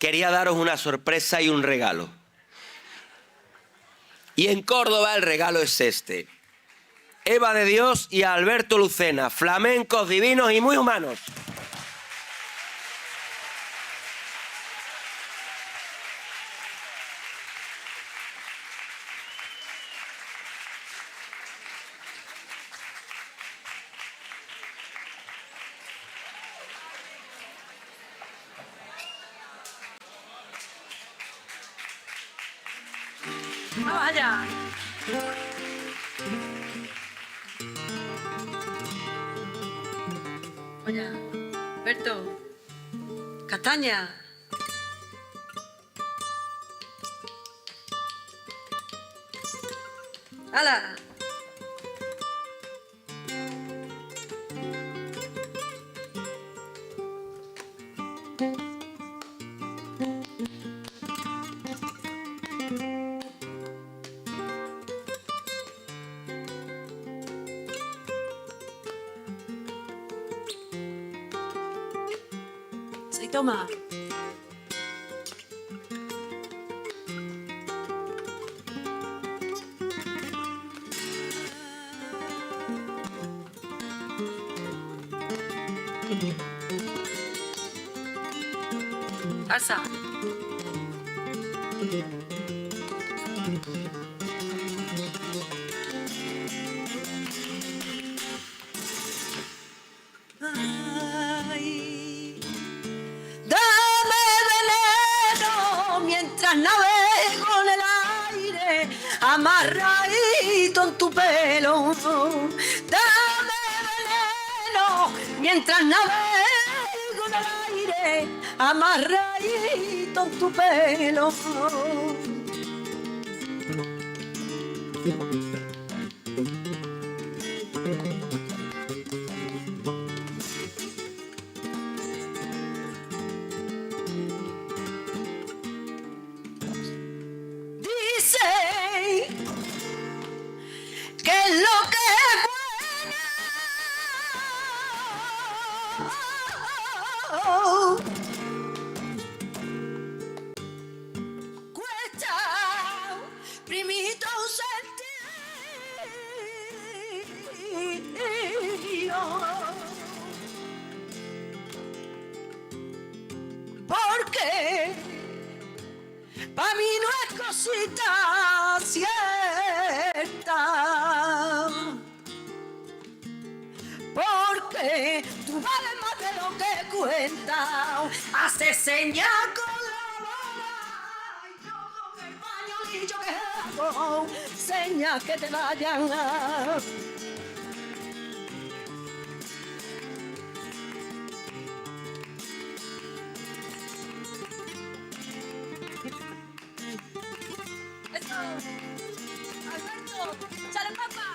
quería daros una sorpresa y un regalo. Y en Córdoba el regalo es este. Eva de Dios y Alberto Lucena, flamencos divinos y muy humanos. ¡Vamos allá! Oye, Alberto, castaña. ¡Hala! Sí, toma. Salsa. Ay, dame veneno mientras navego en el aire, amarradito en tu pelo. Dame veneno mientras navego en el aire, amarradito en tu pelo. Dice que es lo que es bueno cuesta, primito sentido, porque pa' mí no es cosita cierta, porque tú vales más de lo que cuenta. Hace señas con la boca y yo con el pañolillo que hago, señas que te vayan a... Eso. Alberto, ¡chale papa!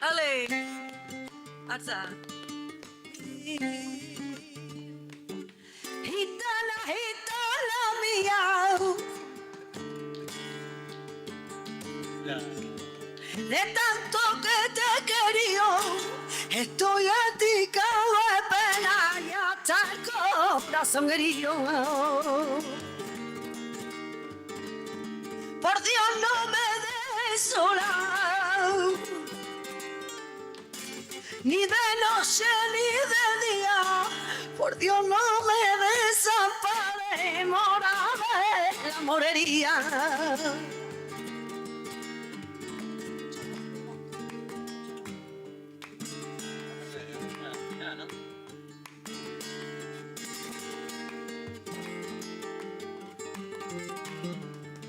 ¡Ale! ¡Alza! Gitana, gitana mía, de tanto que te he querido, estoy endicado de pena y hasta el corazón herido. Por Dios no me dejes sola, ni de noche ni de día, por Dios no me desampares, mora de la morería.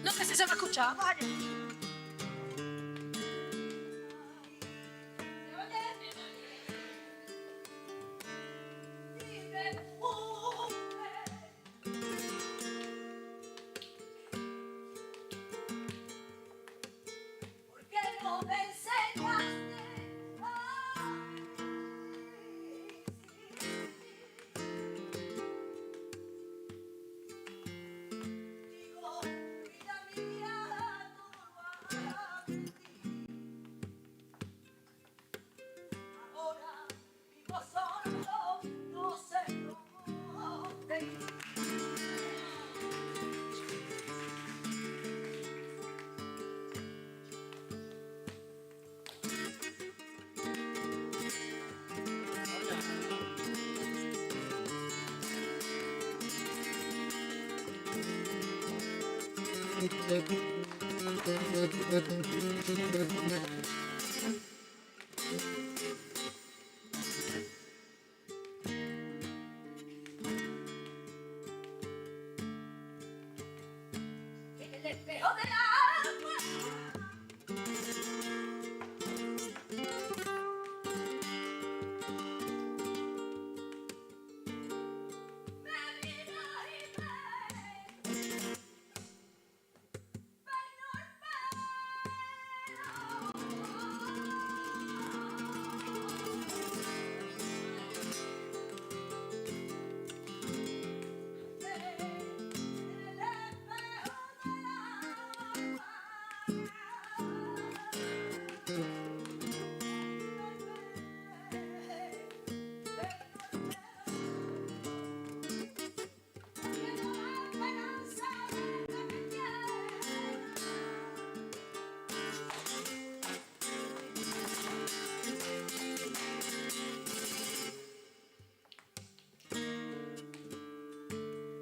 No sé si se va a escuchar, vaya. ¿Por qué no me enseñaste? El espejo del agua me mira y me baño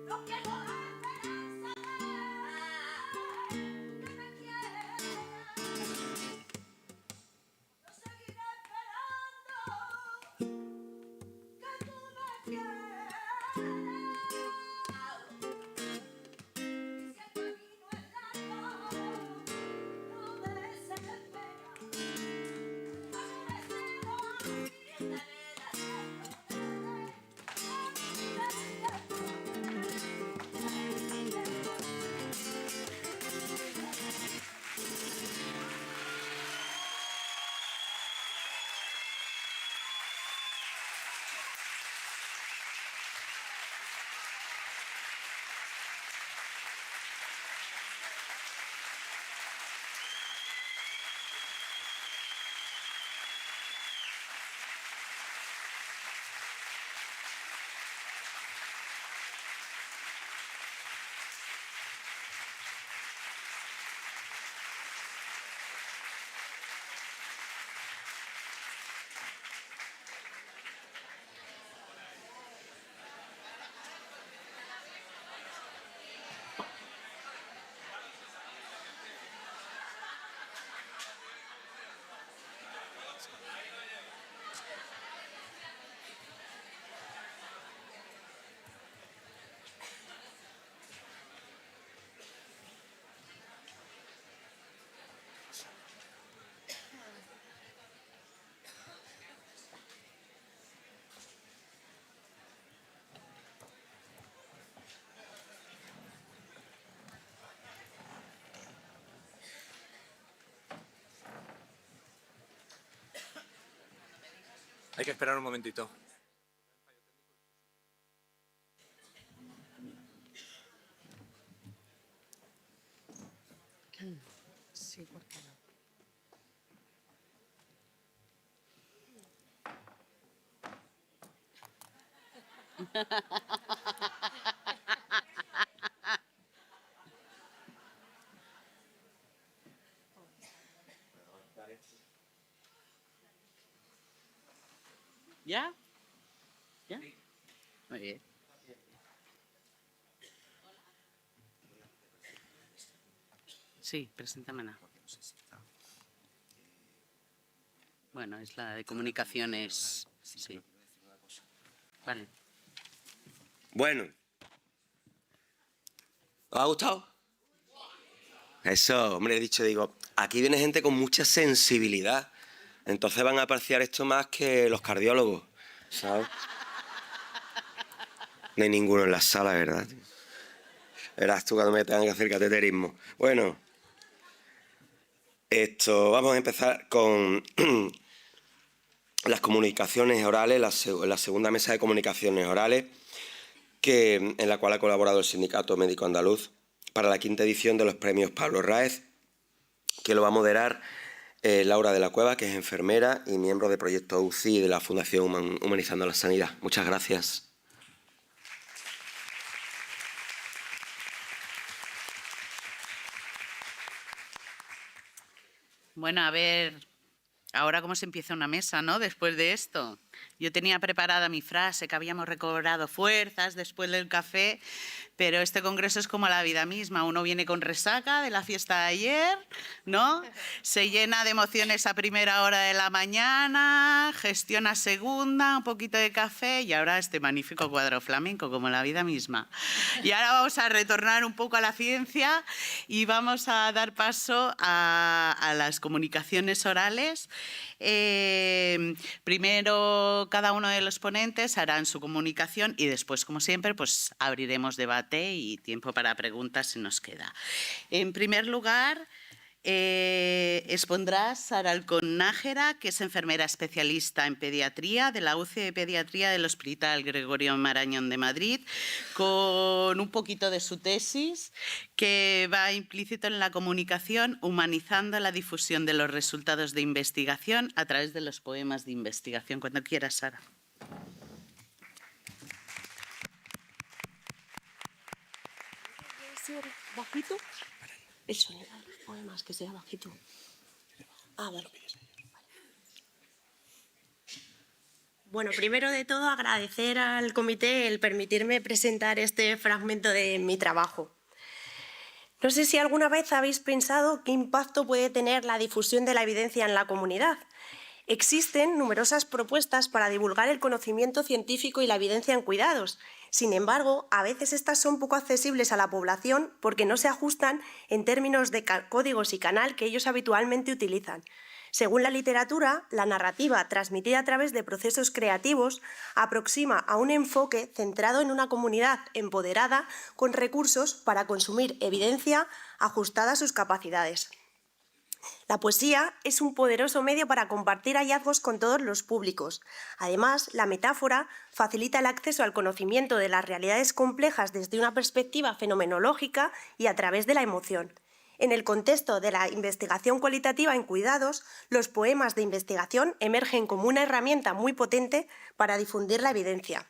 no quiero la esperanza que me quiera. Yo seguiré esperando que tú me quieras. Y si el camino es largo, no me desesperes. No me desesperes, y te Hay que esperar un momentito. Sí, ¿por qué no? ¿Ya? ¿Ya? Muy bien. Sí, preséntamela. Bueno, es la de comunicaciones. Sí. Vale. Bueno. ¿Os ha gustado? Eso, hombre, he dicho, digo, aquí viene gente con mucha sensibilidad. Entonces van a apreciar esto más que los cardiólogos, ¿sabes? No hay ninguno en la sala, ¿verdad? Verás tú cuando me tengan que hacer cateterismo. Bueno, vamos a empezar con las comunicaciones orales, la segunda mesa de comunicaciones orales, en la cual ha colaborado el Sindicato Médico Andaluz para la 5ª edición de los premios Pablo Raez, que lo va a moderar Laura de la Cueva, que es enfermera y miembro de Proyecto UCI de la Fundación Humanizando la Sanidad. Muchas gracias. Bueno, a ver, ahora cómo se empieza una mesa, ¿no? Después de esto. Yo tenía preparada mi frase, que habíamos recobrado fuerzas después del café, pero este congreso es como la vida misma. Uno viene con resaca de la fiesta de ayer, ¿no? Se llena de emociones a primera hora de la mañana, gestiona segunda, un poquito de café y ahora este magnífico cuadro flamenco, como la vida misma. Y ahora vamos a retornar un poco a la ciencia y vamos a dar paso a las comunicaciones orales. Primero cada uno de los ponentes harán su comunicación y después, como siempre, pues abriremos debate y tiempo para preguntas si nos queda. En primer lugar, expondrá Sara Alcón Nájera, que es enfermera especialista en pediatría de la UCI de Pediatría del Hospital Gregorio Marañón de Madrid, con un poquito de su tesis, que va implícito en la comunicación, humanizando la difusión de los resultados de investigación a través de los poemas de investigación. Cuando quieras, Sara. ¿Puede ser bajito? El sonido de los poemas, que sea bajito. Ah, vale. Bueno, primero de todo agradecer al comité el permitirme presentar este fragmento de mi trabajo. No sé si alguna vez habéis pensado qué impacto puede tener la difusión de la evidencia en la comunidad. Existen numerosas propuestas para divulgar el conocimiento científico y la evidencia en cuidados. Sin embargo, a veces estas son poco accesibles a la población porque no se ajustan en términos de códigos y canal que ellos habitualmente utilizan. Según la literatura, la narrativa transmitida a través de procesos creativos aproxima a un enfoque centrado en una comunidad empoderada con recursos para consumir evidencia ajustada a sus capacidades. La poesía es un poderoso medio para compartir hallazgos con todos los públicos. Además, la metáfora facilita el acceso al conocimiento de las realidades complejas desde una perspectiva fenomenológica y a través de la emoción. En el contexto de la investigación cualitativa en cuidados, los poemas de investigación emergen como una herramienta muy potente para difundir la evidencia.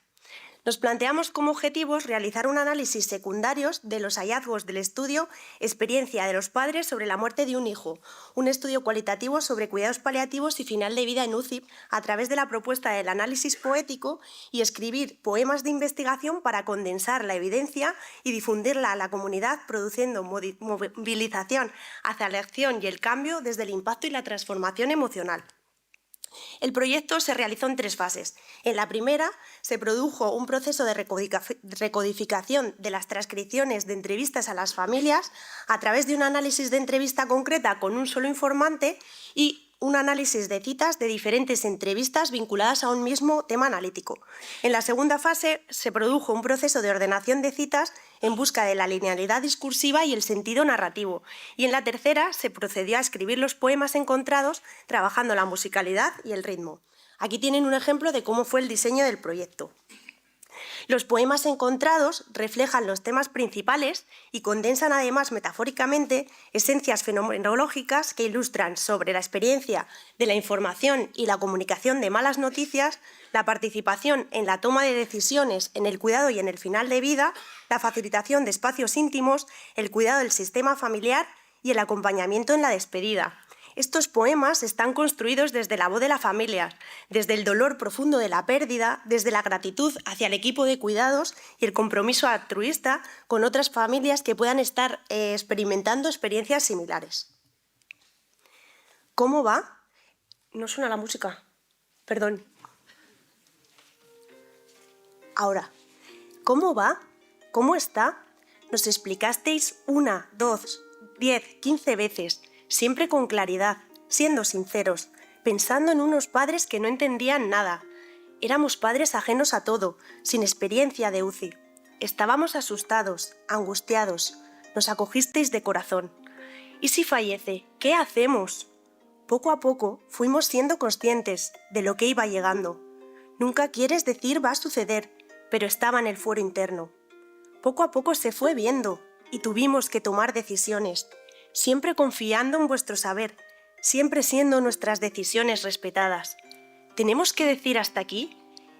Nos planteamos como objetivos realizar un análisis secundarios de los hallazgos del estudio Experiencia de los padres sobre la muerte de un hijo, un estudio cualitativo sobre cuidados paliativos y final de vida en UCI a través de la propuesta del análisis poético y escribir poemas de investigación para condensar la evidencia y difundirla a la comunidad, produciendo movilización hacia la acción y el cambio desde el impacto y la transformación emocional. El proyecto se realizó en 3 fases. En la primera se produjo un proceso de recodificación de las transcripciones de entrevistas a las familias a través de un análisis de entrevista concreta con un solo informante y un análisis de citas de diferentes entrevistas vinculadas a un mismo tema analítico. En la segunda fase se produjo un proceso de ordenación de citas en busca de la linealidad discursiva y el sentido narrativo. Y en la tercera se procedió a escribir los poemas encontrados trabajando la musicalidad y el ritmo. Aquí tienen un ejemplo de cómo fue el diseño del proyecto. Los poemas encontrados reflejan los temas principales y condensan además metafóricamente esencias fenomenológicas que ilustran sobre la experiencia de la información y la comunicación de malas noticias, la participación en la toma de decisiones en el cuidado y en el final de vida, la facilitación de espacios íntimos, el cuidado del sistema familiar y el acompañamiento en la despedida. Estos poemas están construidos desde la voz de la familia, desde el dolor profundo de la pérdida, desde la gratitud hacia el equipo de cuidados y el compromiso altruista con otras familias que puedan estar experimentando experiencias similares. ¿Cómo va? No suena la música. Perdón. Ahora, ¿cómo va? ¿Cómo está? Nos explicasteis 1, 2, 10, 15 veces, siempre con claridad, siendo sinceros, pensando en unos padres que no entendían nada. Éramos padres ajenos a todo, sin experiencia de UCI. Estábamos asustados, angustiados. Nos acogisteis de corazón. ¿Y si fallece? ¿Qué hacemos? Poco a poco fuimos siendo conscientes de lo que iba llegando. Nunca quieres decir va a suceder, pero estaba en el fuero interno. Poco a poco se fue viendo y tuvimos que tomar decisiones, siempre confiando en vuestro saber, siempre siendo nuestras decisiones respetadas. ¿Tenemos que decir hasta aquí?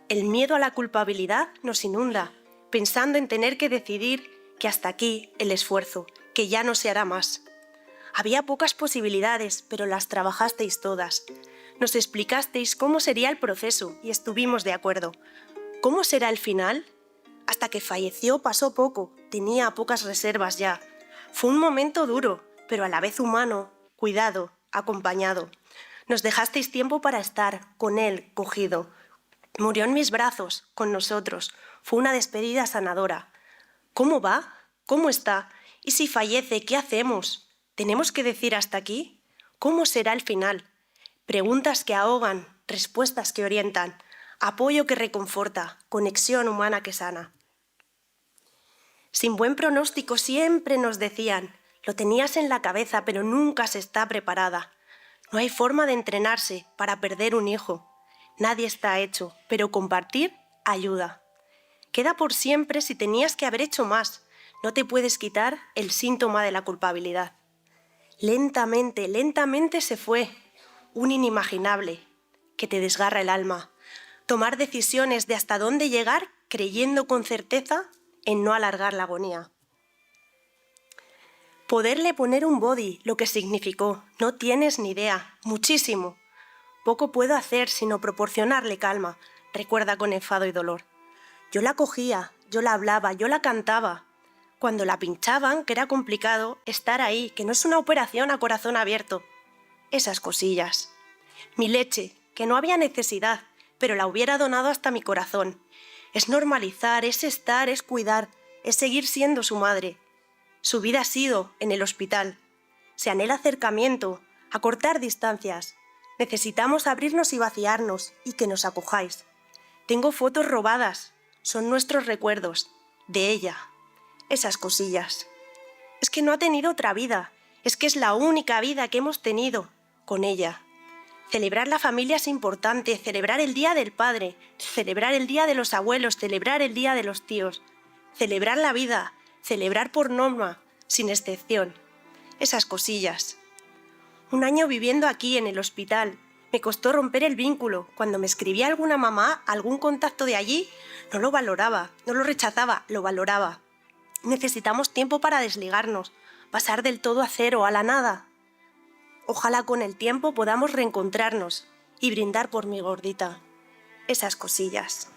El miedo a la culpabilidad nos inunda, pensando en tener que decidir que hasta aquí el esfuerzo, que ya no se hará más. Había pocas posibilidades, pero las trabajasteis todas. Nos explicasteis cómo sería el proceso y estuvimos de acuerdo. ¿Cómo será el final? Hasta que falleció pasó poco, tenía pocas reservas ya. Fue un momento duro, pero a la vez humano, cuidado, acompañado. Nos dejasteis tiempo para estar con él cogido. Murió en mis brazos, con nosotros. Fue una despedida sanadora. ¿Cómo va? ¿Cómo está? ¿Y si fallece, qué hacemos? ¿Tenemos que decir hasta aquí? ¿Cómo será el final? Preguntas que ahogan, respuestas que orientan, apoyo que reconforta, conexión humana que sana. Sin buen pronóstico siempre nos decían, lo tenías en la cabeza pero nunca se está preparada. No hay forma de entrenarse para perder un hijo. Nadie está hecho, pero compartir ayuda. Queda por siempre si tenías que haber hecho más. No te puedes quitar el síntoma de la culpabilidad. Lentamente, lentamente se fue. Un inimaginable que te desgarra el alma. Tomar decisiones de hasta dónde llegar creyendo con certeza en no alargar la agonía. Poderle poner un body, lo que significó, no tienes ni idea, muchísimo. Poco puedo hacer sino proporcionarle calma, recuerda con enfado y dolor. Yo la cogía, yo la hablaba, yo la cantaba. Cuando la pinchaban, que era complicado, estar ahí, que no es una operación a corazón abierto. Esas cosillas. Mi leche, que no había necesidad, pero la hubiera donado hasta mi corazón. Es normalizar, es estar, es cuidar, es seguir siendo su madre. Su vida ha sido en el hospital. Se anhela acercamiento, acortar distancias. Necesitamos abrirnos y vaciarnos y que nos acojáis. Tengo fotos robadas, son nuestros recuerdos, de ella. Esas cosillas. Es que no ha tenido otra vida, es que es la única vida que hemos tenido con ella. Celebrar la familia es importante, celebrar el Día del Padre, celebrar el Día de los Abuelos, celebrar el Día de los Tíos, celebrar la vida, celebrar por norma, sin excepción. Esas cosillas. Un año viviendo aquí en el hospital, me costó romper el vínculo. Cuando me escribía alguna mamá, algún contacto de allí, no lo valoraba, no lo rechazaba, lo valoraba. Necesitamos tiempo para desligarnos, pasar del todo a cero, a la nada. Ojalá con el tiempo podamos reencontrarnos y brindar por mi gordita. Esas cosillas.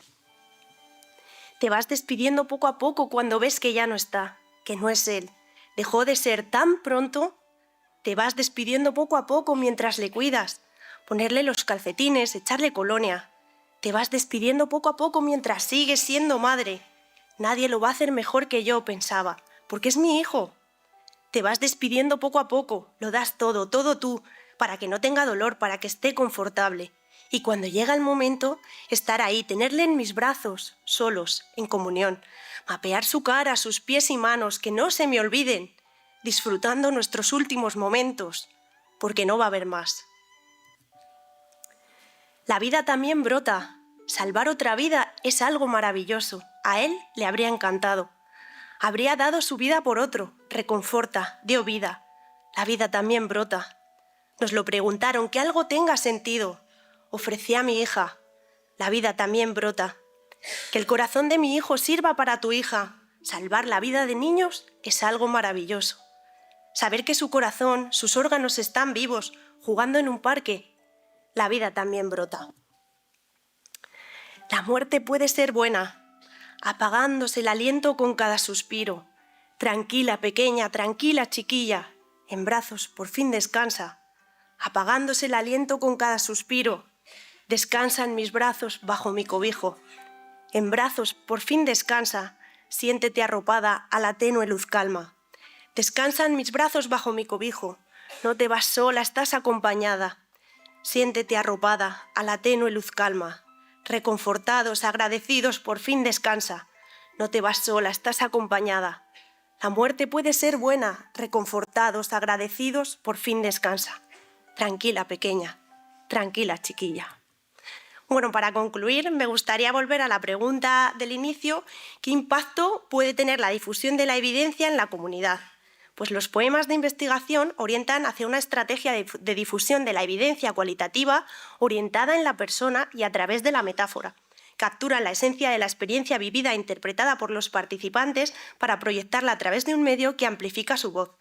Te vas despidiendo poco a poco cuando ves que ya no está, que no es él. Dejó de ser tan pronto. Te vas despidiendo poco a poco mientras le cuidas. Ponerle los calcetines, echarle colonia. Te vas despidiendo poco a poco mientras sigues siendo madre. Nadie lo va a hacer mejor que yo, pensaba, porque es mi hijo. Te vas despidiendo poco a poco, lo das todo, todo tú, para que no tenga dolor, para que esté confortable. Y cuando llega el momento, estar ahí, tenerle en mis brazos, solos, en comunión, mapear su cara, sus pies y manos, que no se me olviden, disfrutando nuestros últimos momentos, porque no va a haber más. La vida también brota. Salvar otra vida es algo maravilloso. A él le habría encantado. Habría dado su vida por otro, reconforta, dio vida. La vida también brota. Nos lo preguntaron, que algo tenga sentido. Ofrecí a mi hija. La vida también brota. Que el corazón de mi hijo sirva para tu hija. Salvar la vida de niños es algo maravilloso. Saber que su corazón, sus órganos están vivos, jugando en un parque. La vida también brota. La muerte puede ser buena, apagándose el aliento con cada suspiro. Tranquila, pequeña, tranquila, chiquilla, en brazos por fin descansa. Apagándose el aliento con cada suspiro. Descansa en mis brazos bajo mi cobijo. En brazos por fin descansa, siéntete arropada a la tenue luz calma. Descansa en mis brazos bajo mi cobijo. No te vas sola, estás acompañada. Siéntete arropada a la tenue luz calma. Reconfortados, agradecidos, por fin descansa. No te vas sola, estás acompañada. La muerte puede ser buena, reconfortados, agradecidos, por fin descansa. Tranquila, pequeña, tranquila, chiquilla. Bueno, para concluir, me gustaría volver a la pregunta del inicio: ¿qué impacto puede tener la difusión de la evidencia en la comunidad? Pues los poemas de investigación orientan hacia una estrategia de difusión de la evidencia cualitativa orientada en la persona y a través de la metáfora. Capturan la esencia de la experiencia vivida e interpretada por los participantes para proyectarla a través de un medio que amplifica su voz.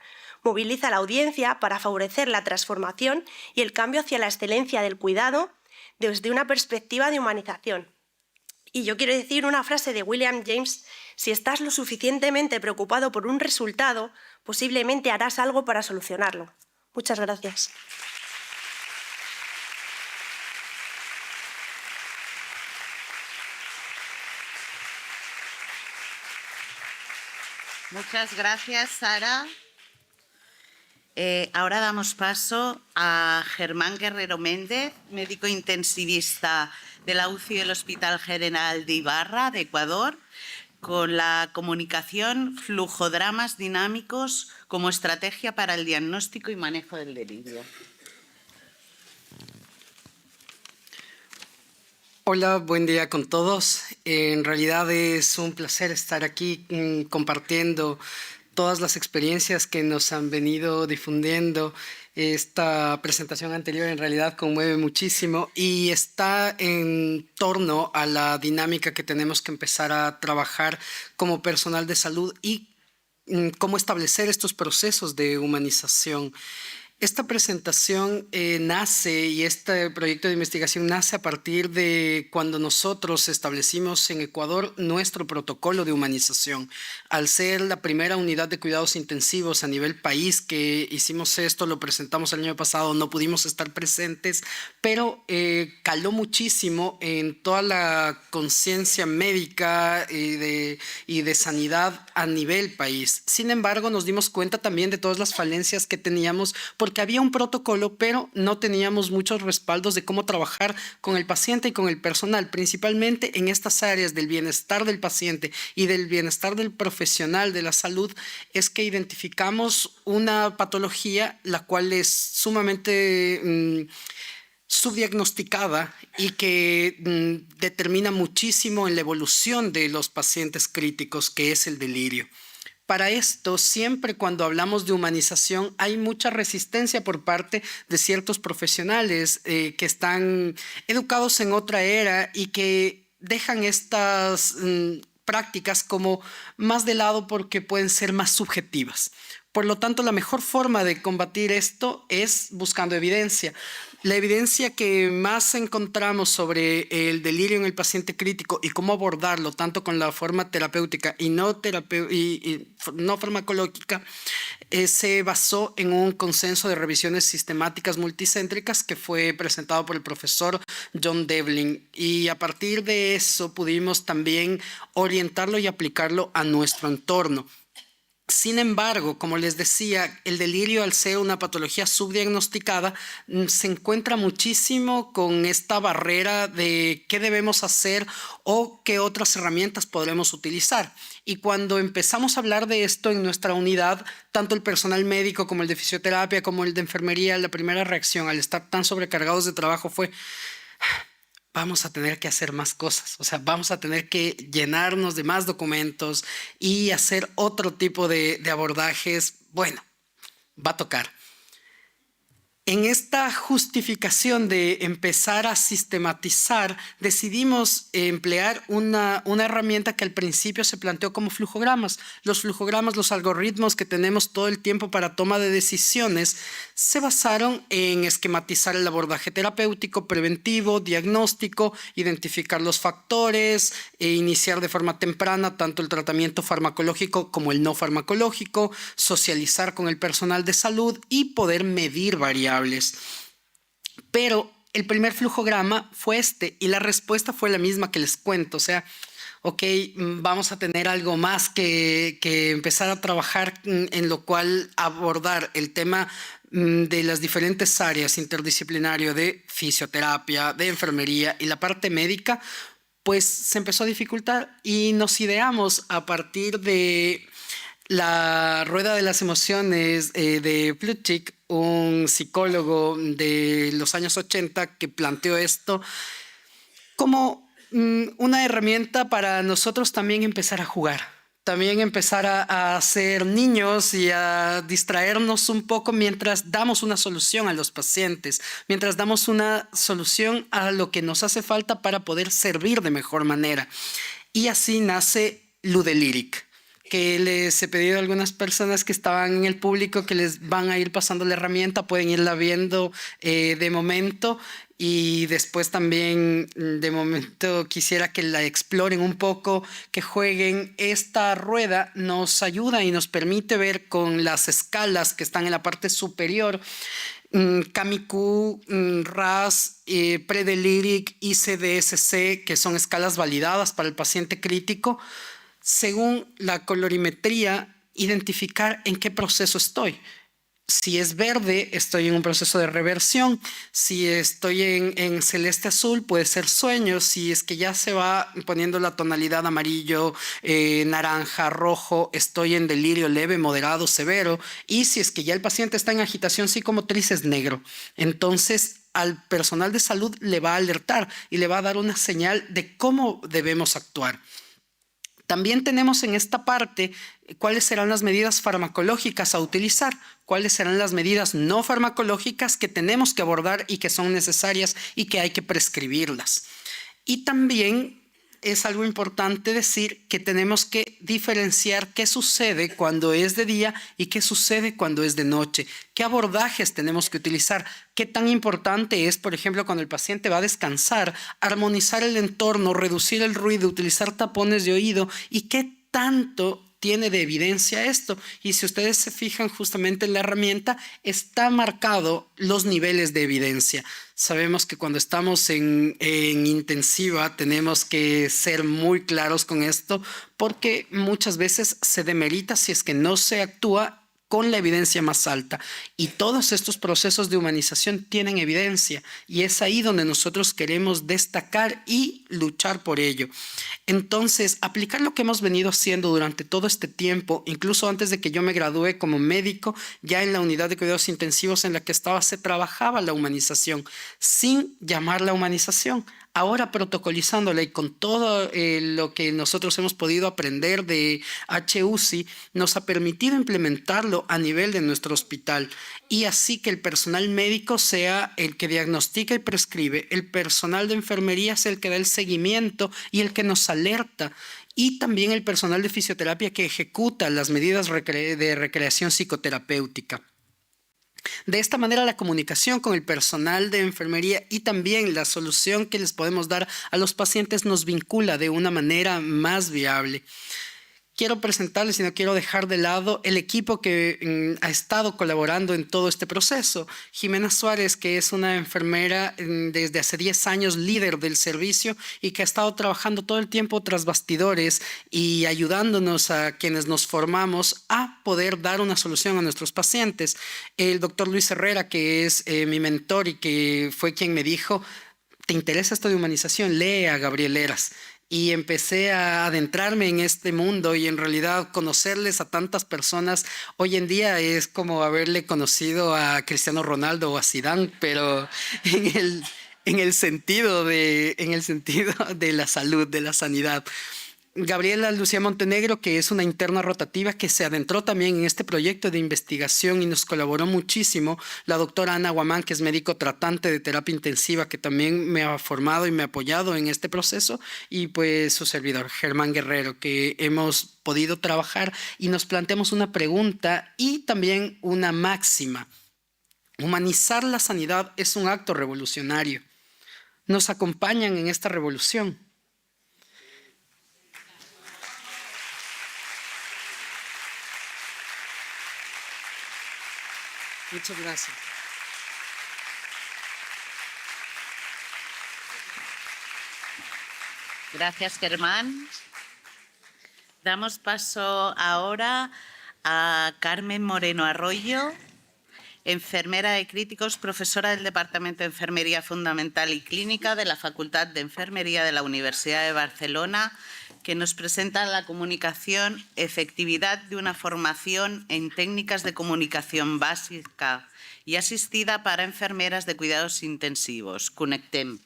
moviliza a la audiencia para favorecer la transformación y el cambio hacia la excelencia del cuidado desde una perspectiva de humanización. Y yo quiero decir una frase de William James: si estás lo suficientemente preocupado por un resultado, posiblemente harás algo para solucionarlo. Muchas gracias. Muchas gracias, Sara. Ahora damos paso a Germán Guerrero Méndez, médico intensivista de la UCI del Hospital General de Ibarra, de Ecuador, con la comunicación Flujodramas dinámicos como estrategia para el diagnóstico y manejo del delirio. Hola, buen día con todos. En realidad es un placer estar aquí compartiendo todas las experiencias que nos han venido difundiendo. Esta presentación anterior en realidad conmueve muchísimo y está en torno a la dinámica que tenemos que empezar a trabajar como personal de salud y cómo establecer estos procesos de humanización. Esta presentación nace y este proyecto de investigación nace a partir de cuando nosotros establecimos en Ecuador nuestro protocolo de humanización. Al ser la primera unidad de cuidados intensivos a nivel país que hicimos esto, lo presentamos el año pasado, no pudimos estar presentes, pero caló muchísimo en toda la conciencia médica y de sanidad a nivel país. Sin embargo, nos dimos cuenta también de todas las falencias que teníamos porque había un protocolo, pero no teníamos muchos respaldos de cómo trabajar con el paciente y con el personal, principalmente en estas áreas del bienestar del paciente y del bienestar del profesional de la salud. Es que identificamos una patología la cual es sumamente subdiagnosticada y que determina muchísimo en la evolución de los pacientes críticos, que es el delirio. Para esto, siempre cuando hablamos de humanización, hay mucha resistencia por parte de ciertos profesionales que están educados en otra era y que dejan estas prácticas como más de lado porque pueden ser más subjetivas. Por lo tanto, la mejor forma de combatir esto es buscando evidencia. La evidencia que más encontramos sobre el delirio en el paciente crítico y cómo abordarlo, tanto con la forma terapéutica y no farmacológica, se basó en un consenso de revisiones sistemáticas multicéntricas que fue presentado por el profesor John Devlin. Y a partir de eso pudimos también orientarlo y aplicarlo a nuestro entorno. Sin embargo, como les decía, el delirio, al ser una patología subdiagnosticada, se encuentra muchísimo con esta barrera de qué debemos hacer o qué otras herramientas podremos utilizar. Y cuando empezamos a hablar de esto en nuestra unidad, tanto el personal médico como el de fisioterapia, como el de enfermería, la primera reacción al estar tan sobrecargados de trabajo fue: vamos a tener que hacer más cosas, o sea, vamos a tener que llenarnos de más documentos y hacer otro tipo de abordajes. Bueno, va a tocar. En esta justificación de empezar a sistematizar, decidimos emplear una herramienta que al principio se planteó como flujogramas. Los flujogramas, los algoritmos que tenemos todo el tiempo para toma de decisiones, se basaron en esquematizar el abordaje terapéutico, preventivo, diagnóstico, identificar los factores, iniciar de forma temprana tanto el tratamiento farmacológico como el no farmacológico, socializar con el personal de salud y poder medir variables. Pero el primer flujograma fue este y la respuesta fue la misma que les cuento. O sea, ok, vamos a tener algo más que empezar a trabajar, en lo cual abordar el tema de las diferentes áreas interdisciplinario de fisioterapia, de enfermería y la parte médica, pues se empezó a dificultar y nos ideamos a partir de la rueda de las emociones de Plutchik, un psicólogo de los años 80 que planteó esto como una herramienta para nosotros también empezar a jugar, también empezar a ser niños y a distraernos un poco mientras damos una solución a los pacientes, mientras damos una solución a lo que nos hace falta para poder servir de mejor manera. Y así nace Ludeliric, que les he pedido a algunas personas que estaban en el público que les van a ir pasando la herramienta, pueden irla viendo de momento. Y después también, de momento, quisiera que la exploren un poco, que jueguen. Esta rueda nos ayuda y nos permite ver con las escalas que están en la parte superior, Kamiku, RAS, Predeliric, ICD-SC, que son escalas validadas para el paciente crítico, según la colorimetría, identificar en qué proceso estoy. Si es verde, estoy en un proceso de reversión. Si estoy en celeste azul, puede ser sueño. Si es que ya se va poniendo la tonalidad amarillo, naranja, rojo, estoy en delirio leve, moderado, severo. Y si es que ya el paciente está en agitación psicomotriz, es negro. Entonces, al personal de salud le va a alertar y le va a dar una señal de cómo debemos actuar. También tenemos en esta parte cuáles serán las medidas farmacológicas a utilizar, cuáles serán las medidas no farmacológicas que tenemos que abordar y que son necesarias y que hay que prescribirlas. Y también es algo importante decir que tenemos que diferenciar qué sucede cuando es de día y qué sucede cuando es de noche. ¿Qué abordajes tenemos que utilizar? ¿Qué tan importante es, por ejemplo, cuando el paciente va a descansar, armonizar el entorno, reducir el ruido, utilizar tapones de oído? ¿Y qué tanto tiene de evidencia esto? Y si ustedes se fijan justamente en la herramienta, está marcado los niveles de evidencia. Sabemos que cuando estamos en intensiva tenemos que ser muy claros con esto, porque muchas veces se demerita si es que no se actúa con la evidencia más alta. Y todos estos procesos de humanización tienen evidencia y es ahí donde nosotros queremos destacar y luchar por ello. Entonces, aplicar lo que hemos venido haciendo durante todo este tiempo, incluso antes de que yo me gradué como médico, ya en la unidad de cuidados intensivos en la que estaba se trabajaba la humanización, sin llamarla humanización. Ahora protocolizándola y con todo lo que nosotros hemos podido aprender de HUSI, nos ha permitido implementarlo a nivel de nuestro hospital y así que el personal médico sea el que diagnostica y prescribe, el personal de enfermería es el que da el seguimiento y el que nos alerta, y también el personal de fisioterapia que ejecuta las medidas de recreación psicoterapéutica. De esta manera, la comunicación con el personal de enfermería y también la solución que les podemos dar a los pacientes nos vincula de una manera más viable. Quiero presentarles y no quiero dejar de lado el equipo que ha estado colaborando en todo este proceso. Jimena Suárez, que es una enfermera desde hace 10 años, líder del servicio y que ha estado trabajando todo el tiempo tras bastidores y ayudándonos a quienes nos formamos a poder dar una solución a nuestros pacientes. El doctor Luis Herrera, que es mi mentor y que fue quien me dijo, ¿te interesa esto de humanización? Lee a Gabriel Heras. Y empecé a adentrarme en este mundo y en realidad conocerles a tantas personas. Hoy en día es como haberle conocido a Cristiano Ronaldo o a Zidane, pero en el sentido de la salud, de la sanidad. Gabriela Lucía Montenegro, que es una interna rotativa que se adentró también en este proyecto de investigación y nos colaboró muchísimo. La doctora Ana Guamán, que es médico tratante de terapia intensiva, que también me ha formado y me ha apoyado en este proceso. Y pues su servidor, Germán Guerrero, que hemos podido trabajar y nos planteamos una pregunta y también una máxima. Humanizar la sanidad es un acto revolucionario. Nos acompañan en esta revolución. Muchas gracias. Gracias, Germán. Damos paso ahora a Carmen Moreno Arroyo, enfermera de críticos, profesora del Departamento de Enfermería Fundamental y Clínica de la Facultad de Enfermería de la Universidad de Barcelona, que nos presenta la comunicación, efectividad de una formación en técnicas de comunicación básica y asistida para enfermeras de cuidados intensivos. Conectem.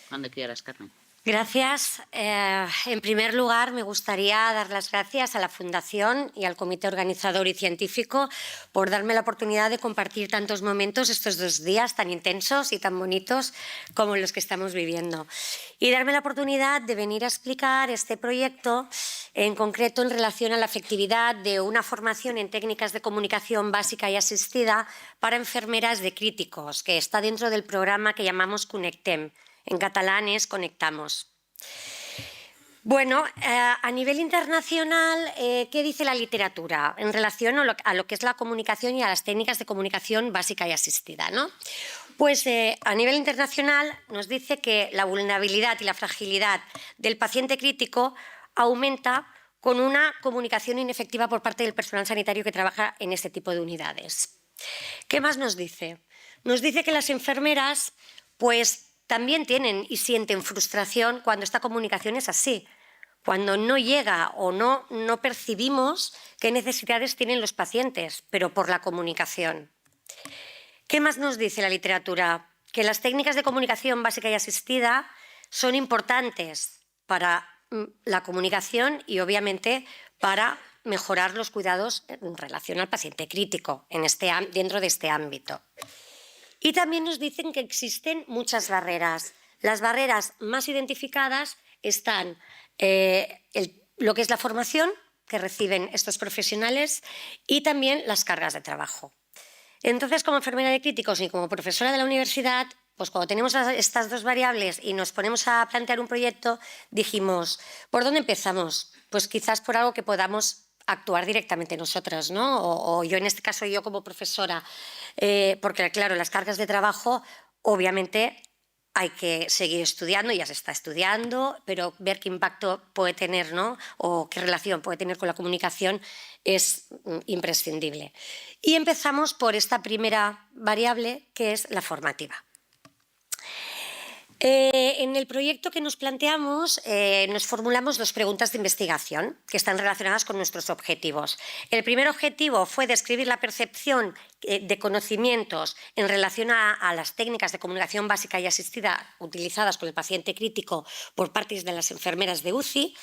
Cuando quieras, Carmen. Gracias. En primer lugar, me gustaría dar las gracias a la Fundación y al comité organizador y científico por darme la oportunidad de compartir tantos momentos estos 2 días tan intensos y tan bonitos como los que estamos viviendo. Y darme la oportunidad de venir a explicar este proyecto, en concreto en relación a la efectividad de una formación en técnicas de comunicación básica y asistida para enfermeras de críticos, que está dentro del programa que llamamos Connectem. En catalán es Conectamos. Bueno, a nivel internacional, ¿qué dice la literatura en relación a lo que es la comunicación y a las técnicas de comunicación básica y asistida, ¿no? Pues a nivel internacional nos dice que la vulnerabilidad y la fragilidad del paciente crítico aumenta con una comunicación inefectiva por parte del personal sanitario que trabaja en este tipo de unidades. ¿Qué más nos dice? Nos dice que las enfermeras, pues, también tienen y sienten frustración cuando esta comunicación es así, cuando no llega o no percibimos qué necesidades tienen los pacientes, pero por la comunicación. ¿Qué más nos dice la literatura? Que las técnicas de comunicación básica y asistida son importantes para la comunicación y, obviamente, para mejorar los cuidados en relación al paciente crítico dentro de este ámbito. Y también nos dicen que existen muchas barreras. Las barreras más identificadas están lo que es la formación que reciben estos profesionales y también las cargas de trabajo. Entonces, como enfermera de críticos y como profesora de la universidad, pues cuando tenemos estas 2 variables y nos ponemos a plantear un proyecto, dijimos, ¿por dónde empezamos? Pues quizás por algo que podamos actuar directamente nosotros, ¿no? O yo, en este caso, yo como profesora, porque, claro, las cargas de trabajo, obviamente, hay que seguir estudiando, ya se está estudiando, pero ver qué impacto puede tener, ¿no? O qué relación puede tener con la comunicación es imprescindible. Y empezamos por esta primera variable, que es la formativa. En el proyecto que nos planteamos, nos formulamos 2 preguntas de investigación que están relacionadas con nuestros objetivos. El primer objetivo fue describir la percepción de conocimientos en relación a las técnicas de comunicación básica y asistida utilizadas con el paciente crítico por parte de las enfermeras de UCI.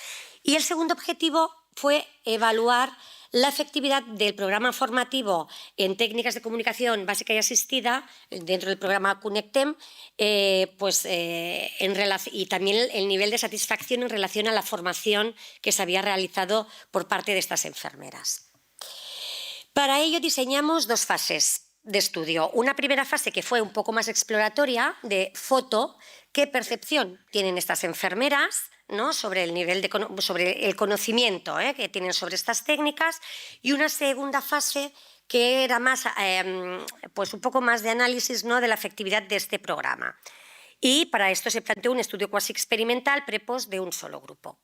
Y el segundo objetivo fue evaluar la efectividad del programa formativo en técnicas de comunicación básica y asistida dentro del programa Connectem, y también el nivel de satisfacción en relación a la formación que se había realizado por parte de estas enfermeras. Para ello diseñamos 2 fases de estudio. Una primera fase que fue un poco más exploratoria, de foto, qué percepción tienen estas enfermeras, ¿no? sobre el conocimiento que tienen sobre estas técnicas, y una segunda fase que era más, pues un poco más de análisis, ¿no? de la efectividad de este programa. Y para esto se planteó un estudio cuasi experimental pre-post de un solo grupo.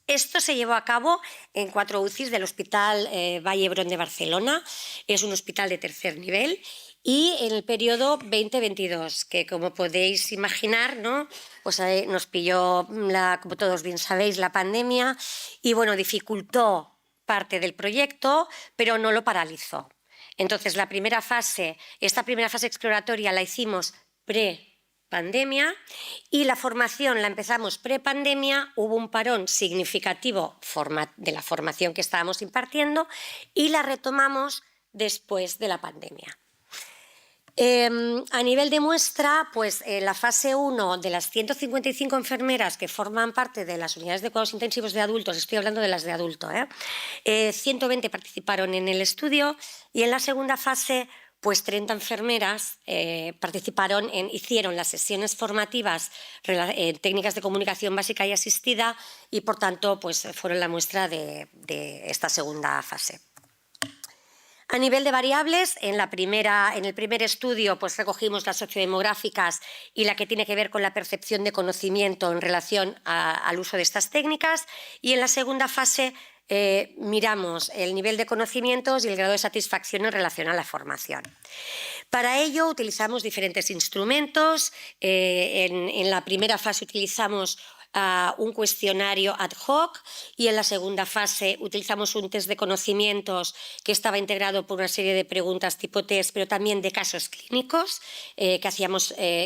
Esto se llevó a cabo en 4 UCIs del Hospital Vall d'Hebron de Barcelona. Es un hospital de 3er nivel. Y en el periodo 2022, que como podéis imaginar, ¿no? Pues nos pilló, como todos bien sabéis, la pandemia y, bueno, dificultó parte del proyecto, pero no lo paralizó. Entonces, esta primera fase exploratoria la hicimos pre-pandemia y la formación la empezamos pre-pandemia. Hubo un parón significativo de la formación que estábamos impartiendo y la retomamos después de la pandemia. A nivel de muestra, pues la fase 1 de las 155 enfermeras que forman parte de las unidades de cuidados intensivos de adultos, estoy hablando de las de adulto, 120 participaron en el estudio, y en la segunda fase, pues 30 enfermeras hicieron las sesiones formativas en técnicas de comunicación básica y asistida y, por tanto, pues fueron la muestra de esta segunda fase. A nivel de variables, en el primer estudio pues recogimos las sociodemográficas y la que tiene que ver con la percepción de conocimiento en relación al uso de estas técnicas, y en la segunda fase miramos el nivel de conocimientos y el grado de satisfacción en relación a la formación. Para ello utilizamos diferentes instrumentos. En la primera fase utilizamos un cuestionario ad hoc, y en la segunda fase utilizamos un test de conocimientos que estaba integrado por una serie de preguntas tipo test, pero también de casos clínicos que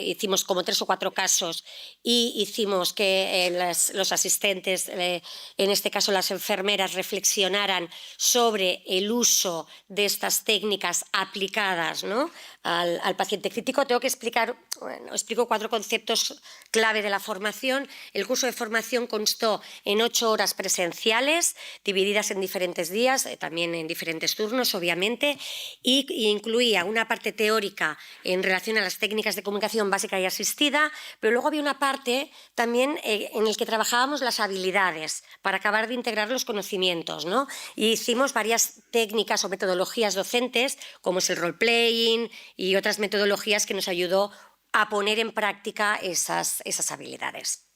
hicimos como 3 o 4 casos, y hicimos que los asistentes, en este caso las enfermeras, reflexionaran sobre el uso de estas técnicas aplicadas, ¿no?, al paciente crítico. Tengo que explico 4 conceptos clave de la formación. El curso de formación constó en 8 horas presenciales, divididas en diferentes días, también en diferentes turnos, obviamente, y incluía una parte teórica en relación a las técnicas de comunicación básica y asistida, pero luego había una parte también en la que trabajábamos las habilidades para acabar de integrar los conocimientos, ¿no? Y hicimos varias técnicas o metodologías docentes, como es el role-playing y otras metodologías que nos ayudó a poner en práctica esas habilidades.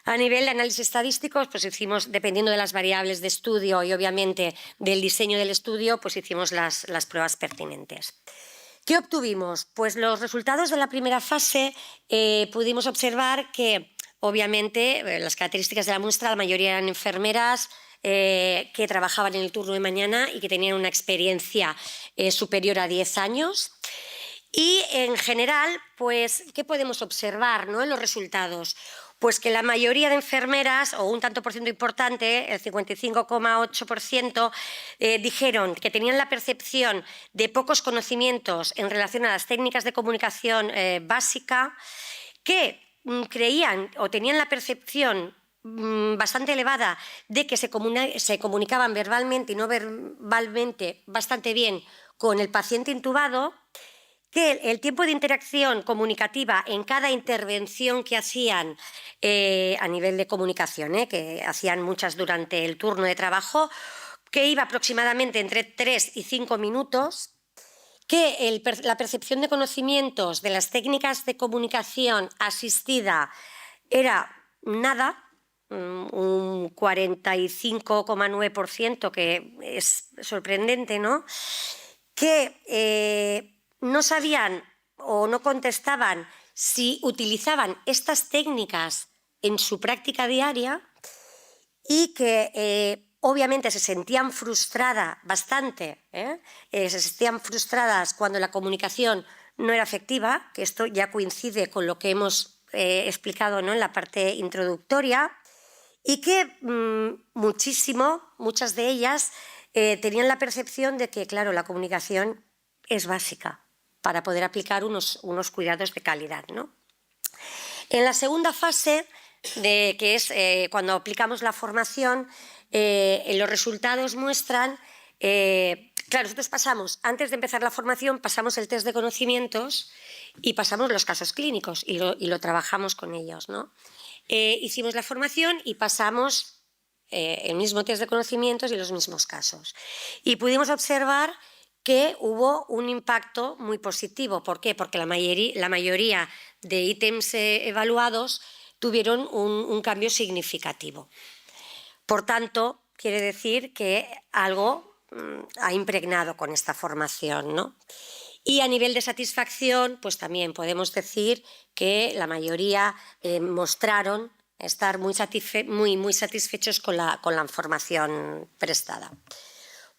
A nivel de análisis estadísticos, pues hicimos, dependiendo de las variables de estudio y obviamente del diseño del estudio, pues hicimos las pruebas pertinentes. ¿Qué obtuvimos? Pues los resultados de la primera fase pudimos observar que, obviamente, las características de la muestra, la mayoría eran enfermeras que trabajaban en el turno de mañana y que tenían una experiencia superior a 10 años. Y en general, pues, ¿qué podemos observar, ¿no?, en los resultados? Pues que la mayoría de enfermeras, o un tanto por ciento importante, el 55,8%, dijeron que tenían la percepción de pocos conocimientos en relación a las técnicas de comunicación básica, que creían o tenían la percepción bastante elevada de que se comunicaban verbalmente y no verbalmente bastante bien con el paciente intubado, que el tiempo de interacción comunicativa en cada intervención que hacían a nivel de comunicación, que hacían muchas durante el turno de trabajo, que iba aproximadamente entre 3 y 5 minutos, que la percepción de conocimientos de las técnicas de comunicación asistida era nada, un 45,9%, que es sorprendente, ¿no?, que no sabían o no contestaban si utilizaban estas técnicas en su práctica diaria, y que obviamente se sentían frustradas bastante, se sentían frustradas cuando la comunicación no era efectiva, que esto ya coincide con lo que hemos explicado, ¿no?, en la parte introductoria, y que muchas de ellas tenían la percepción de que, claro, la comunicación es básica para poder aplicar unos cuidados de calidad, ¿no? En la segunda fase, que es cuando aplicamos la formación, los resultados muestran, claro, nosotros pasamos, antes de empezar la formación, pasamos el test de conocimientos y pasamos los casos clínicos y lo trabajamos con ellos, ¿no? Hicimos la formación y pasamos el mismo test de conocimientos y los mismos casos. Y pudimos observar que hubo un impacto muy positivo. ¿Por qué? Porque la mayoría de ítems evaluados tuvieron un cambio significativo. Por tanto, quiere decir que algo ha impregnado con esta formación, ¿no? Y a nivel de satisfacción, pues también podemos decir que la mayoría mostraron estar muy satisfechos con la formación prestada.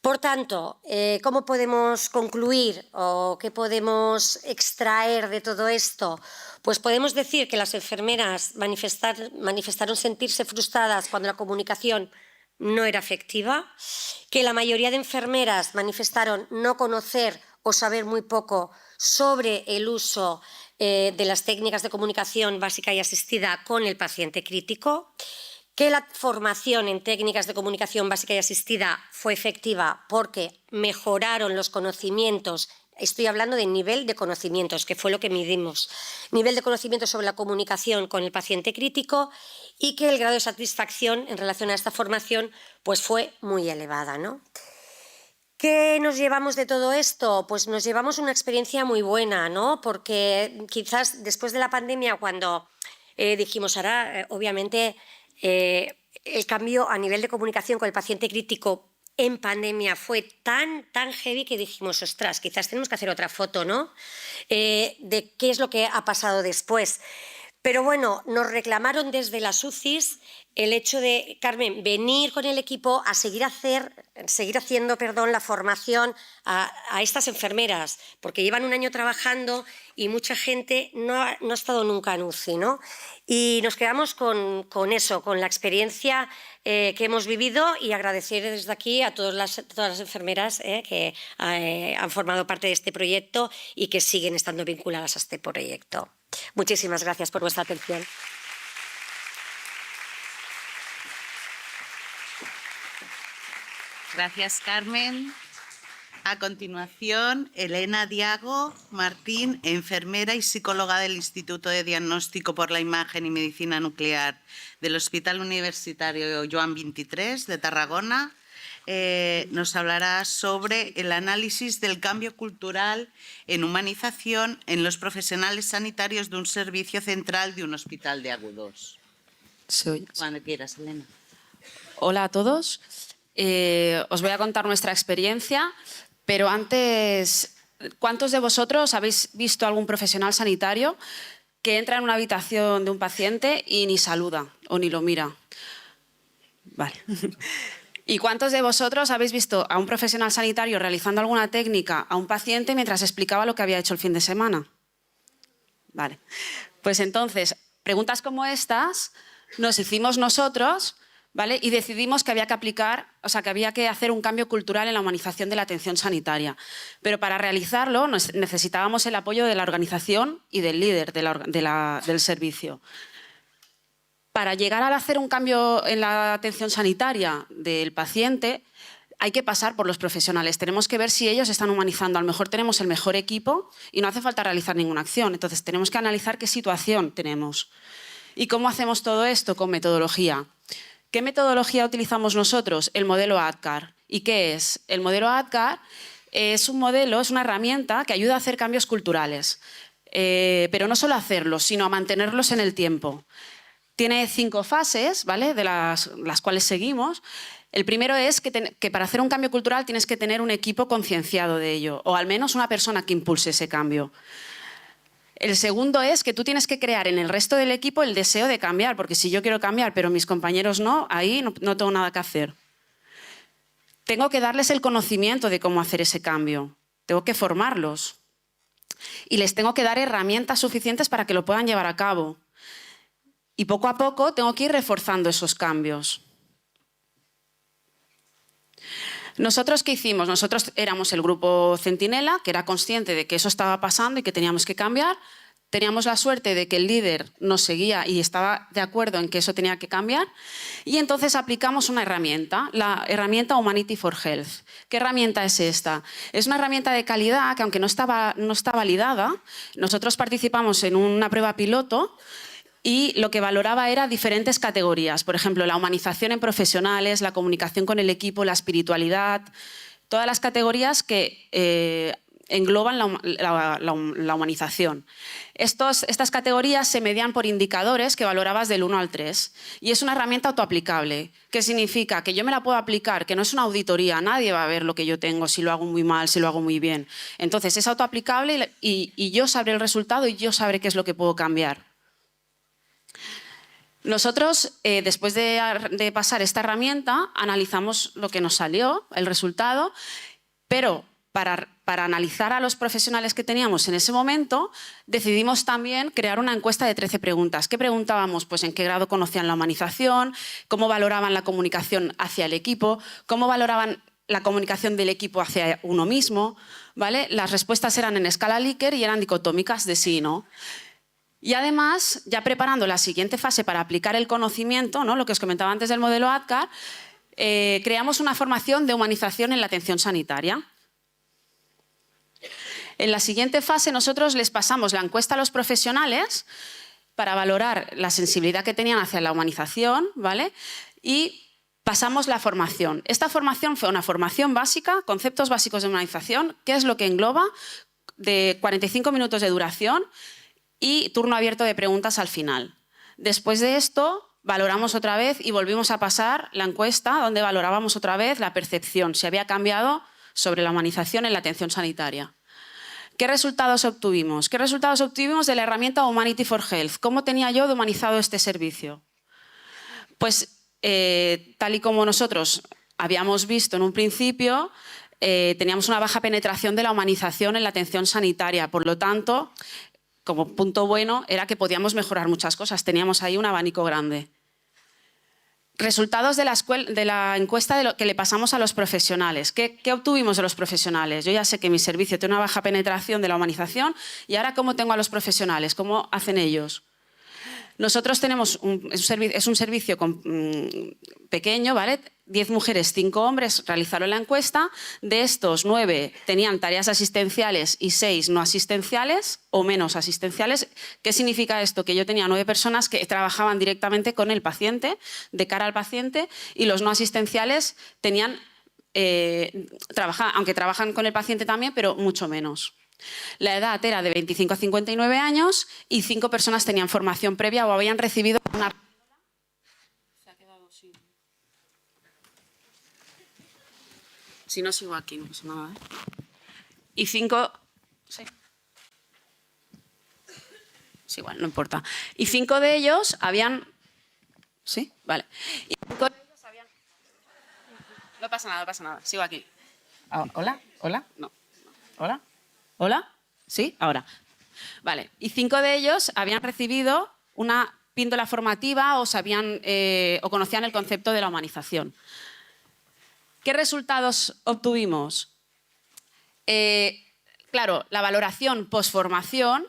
Por tanto, ¿cómo podemos concluir o qué podemos extraer de todo esto? Pues podemos decir que las enfermeras manifestaron sentirse frustradas cuando la comunicación no era efectiva, que la mayoría de enfermeras manifestaron no conocer o saber muy poco sobre el uso de las técnicas de comunicación básica y asistida con el paciente crítico, que la formación en técnicas de comunicación básica y asistida fue efectiva porque mejoraron los conocimientos. Estoy hablando de nivel de conocimientos, que fue lo que midimos. Nivel de conocimientos sobre la comunicación con el paciente crítico, y que el grado de satisfacción en relación a esta formación pues fue muy elevada, ¿no? ¿Qué nos llevamos de todo esto? Pues nos llevamos una experiencia muy buena, ¿no? Porque quizás después de la pandemia, cuando dijimos, ahora obviamente el cambio a nivel de comunicación con el paciente crítico en pandemia fue tan heavy que dijimos, ostras, quizás tenemos que hacer otra foto, ¿no? De qué es lo que ha pasado después. Pero bueno, nos reclamaron desde las UCIs el hecho de, Carmen, venir con el equipo a seguir haciendo la formación a estas enfermeras, porque llevan un año trabajando y mucha gente no ha estado nunca en UCI, ¿no? Y nos quedamos con eso, con la experiencia que hemos vivido, y agradecer desde aquí a todas las enfermeras que han formado parte de este proyecto y que siguen estando vinculadas a este proyecto. Muchísimas gracias por vuestra atención. Gracias, Carmen. A continuación, Elena Diago Martín, enfermera y psicóloga del Instituto de Diagnóstico por la Imagen y Medicina Nuclear del Hospital Universitario Joan XXIII de Tarragona, nos hablará sobre el análisis del cambio cultural en humanización en los profesionales sanitarios de un servicio central de un hospital de agudos. Cuando quieras, Elena. Hola a todos. Os voy a contar nuestra experiencia, pero antes, ¿cuántos de vosotros habéis visto algún profesional sanitario que entra en una habitación de un paciente y ni saluda o ni lo mira? Vale. ¿Y cuántos de vosotros habéis visto a un profesional sanitario realizando alguna técnica a un paciente mientras explicaba lo que había hecho el fin de semana? Vale. Pues entonces, preguntas como estas nos hicimos nosotros, ¿vale? Y decidimos que había que aplicar, o sea, que había que hacer un cambio cultural en la humanización de la atención sanitaria. Pero para realizarlo necesitábamos el apoyo de la organización y del líder del servicio. Para llegar a hacer un cambio en la atención sanitaria del paciente, hay que pasar por los profesionales. Tenemos que ver si ellos están humanizando. A lo mejor tenemos el mejor equipo y no hace falta realizar ninguna acción. Entonces, tenemos que analizar qué situación tenemos. ¿Y cómo hacemos todo esto? Con metodología. ¿Qué metodología utilizamos nosotros? El modelo ADKAR. ¿Y qué es? El modelo ADKAR es un modelo, es una herramienta que ayuda a hacer cambios culturales. Pero no solo a hacerlos, sino a mantenerlos en el tiempo. Tiene 5 fases, ¿vale? De las cuales seguimos. El primero es que para hacer un cambio cultural tienes que tener un equipo concienciado de ello, o al menos una persona que impulse ese cambio. El segundo es que tú tienes que crear en el resto del equipo el deseo de cambiar, porque si yo quiero cambiar pero mis compañeros no, ahí no tengo nada que hacer. Tengo que darles el conocimiento de cómo hacer ese cambio. Tengo que formarlos. Y les tengo que dar herramientas suficientes para que lo puedan llevar a cabo. Y poco a poco tengo que ir reforzando esos cambios. ¿Nosotros qué hicimos? Nosotros éramos el grupo Centinela, que era consciente de que eso estaba pasando y que teníamos que cambiar. Teníamos la suerte de que el líder nos seguía y estaba de acuerdo en que eso tenía que cambiar. Y entonces aplicamos una herramienta, la herramienta Humanity for Health. ¿Qué herramienta es esta? Es una herramienta de calidad que, aunque no está validada, nosotros participamos en una prueba piloto y lo que valoraba era diferentes categorías. Por ejemplo, la humanización en profesionales, la comunicación con el equipo, la espiritualidad, todas las categorías que engloban la humanización. Estas categorías se medían por indicadores que valorabas del 1 al 3 y es una herramienta autoaplicable. ¿Qué significa? Que yo me la puedo aplicar, que no es una auditoría, nadie va a ver lo que yo tengo, si lo hago muy mal, si lo hago muy bien. Entonces es autoaplicable y yo sabré el resultado y yo sabré qué es lo que puedo cambiar. Nosotros, después de pasar esta herramienta, analizamos lo que nos salió, el resultado, pero para analizar a los profesionales que teníamos en ese momento, decidimos también crear una encuesta de 13 preguntas. ¿Qué preguntábamos? Pues en qué grado conocían la humanización, cómo valoraban la comunicación hacia el equipo, cómo valoraban la comunicación del equipo hacia uno mismo, ¿vale? Las respuestas eran en escala Likert y eran dicotómicas de sí y no. Y además, ya preparando la siguiente fase para aplicar el conocimiento, ¿no? Lo que os comentaba antes del modelo ADKAR, creamos una formación de humanización en la atención sanitaria. En la siguiente fase nosotros les pasamos la encuesta a los profesionales para valorar la sensibilidad que tenían hacia la humanización, ¿vale? Y pasamos la formación. Esta formación fue una formación básica, conceptos básicos de humanización, que es lo que engloba, de 45 minutos de duración, y turno abierto de preguntas al final. Después de esto, valoramos otra vez y volvimos a pasar la encuesta donde valorábamos otra vez la percepción, si había cambiado sobre la humanización en la atención sanitaria. ¿Qué resultados obtuvimos? ¿Qué resultados obtuvimos de la herramienta Humanity for Health? ¿Cómo tenía yo de humanizado este servicio? Pues tal y como nosotros habíamos visto en un principio, teníamos una baja penetración de la humanización en la atención sanitaria. Por lo tanto, como punto bueno, era que podíamos mejorar muchas cosas. Teníamos ahí un abanico grande. Resultados de la encuesta que le pasamos a los profesionales. ¿Qué obtuvimos de los profesionales? Yo ya sé que mi servicio tiene una baja penetración de la humanización y ahora ¿cómo tengo a los profesionales? ¿Cómo hacen ellos? Nosotros tenemos es un servicio pequeño, ¿vale? 10 mujeres, 5 hombres realizaron la encuesta. De estos, 9 tenían tareas asistenciales y 6 no asistenciales o menos asistenciales. ¿Qué significa esto? Que yo tenía 9 personas que trabajaban directamente con el paciente, de cara al paciente, y los no asistenciales tenían, aunque trabajan con el paciente también, pero mucho menos. La edad era de 25 a 59 años y 5 personas tenían formación previa o habían recibido una... Se ha quedado sin... Si no sigo aquí, no pasa nada, ¿eh? Y 5... Sí. Sí, igual, no importa. Y 5 de ellos habían... ¿Sí? Vale. Y 5 de ellos habían... No pasa nada, no pasa nada. Sigo aquí. ¿Hola? ¿Hola? No. ¿Hola? ¿Hola? ¿Sí? Ahora. Vale. Y 5 de ellos habían recibido una píndola formativa o conocían el concepto de la humanización. ¿Qué resultados obtuvimos? Claro, la valoración posformación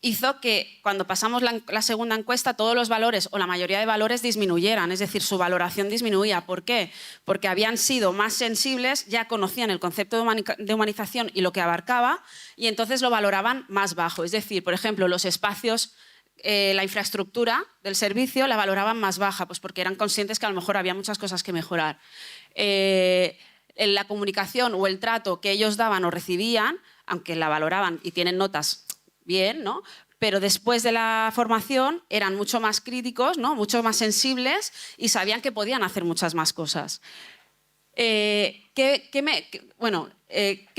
hizo que cuando pasamos la segunda encuesta todos los valores o la mayoría de valores disminuyeran, es decir, su valoración disminuía. ¿Por qué? Porque habían sido más sensibles, ya conocían el concepto de humanización y lo que abarcaba y entonces lo valoraban más bajo. Es decir, por ejemplo, los espacios, la infraestructura del servicio la valoraban más baja, pues porque eran conscientes que a lo mejor había muchas cosas que mejorar. La comunicación o el trato que ellos daban o recibían, aunque la valoraban y tienen notas bien, ¿no? Pero después de la formación eran mucho más críticos, ¿no? Mucho más sensibles y sabían que podían hacer muchas más cosas. ¿Qué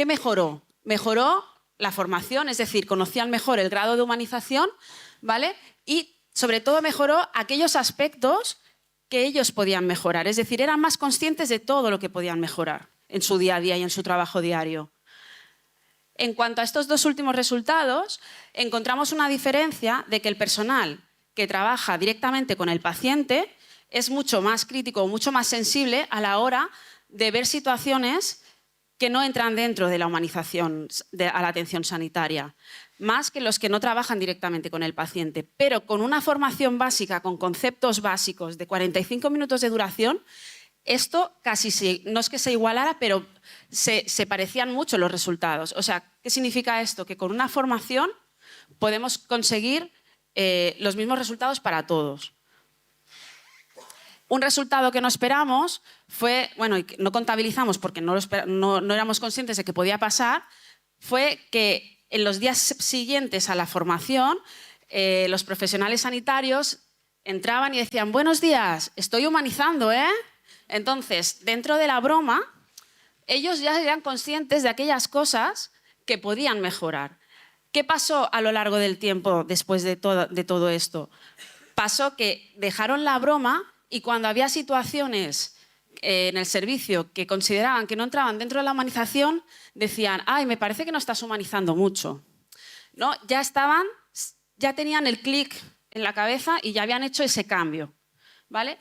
mejoró? Mejoró la formación, es decir, conocían mejor el grado de humanización, ¿vale? Y sobre todo mejoró aquellos aspectos que ellos podían mejorar, es decir, eran más conscientes de todo lo que podían mejorar en su día a día y en su trabajo diario. En cuanto a estos dos últimos resultados, encontramos una diferencia de que el personal que trabaja directamente con el paciente es mucho más crítico, mucho más sensible a la hora de ver situaciones que no entran dentro de la humanización a la atención sanitaria, más que los que no trabajan directamente con el paciente. Pero con una formación básica, con conceptos básicos de 45 minutos de duración, esto casi no es que se igualara, pero se parecían mucho los resultados. O sea, ¿qué significa esto? Que con una formación podemos conseguir los mismos resultados para todos. Un resultado que no esperamos fue, bueno, y no contabilizamos porque no éramos conscientes de que podía pasar, fue que en los días siguientes a la formación los profesionales sanitarios entraban y decían: buenos días, estoy humanizando, ¿eh? Entonces, dentro de la broma, ellos ya eran conscientes de aquellas cosas que podían mejorar. ¿Qué pasó a lo largo del tiempo después de todo esto? Pasó que dejaron la broma y cuando había situaciones en el servicio que consideraban que no entraban dentro de la humanización, decían: ay, me parece que no estás humanizando mucho, ¿no? Ya tenían el clic en la cabeza y ya habían hecho ese cambio, ¿vale?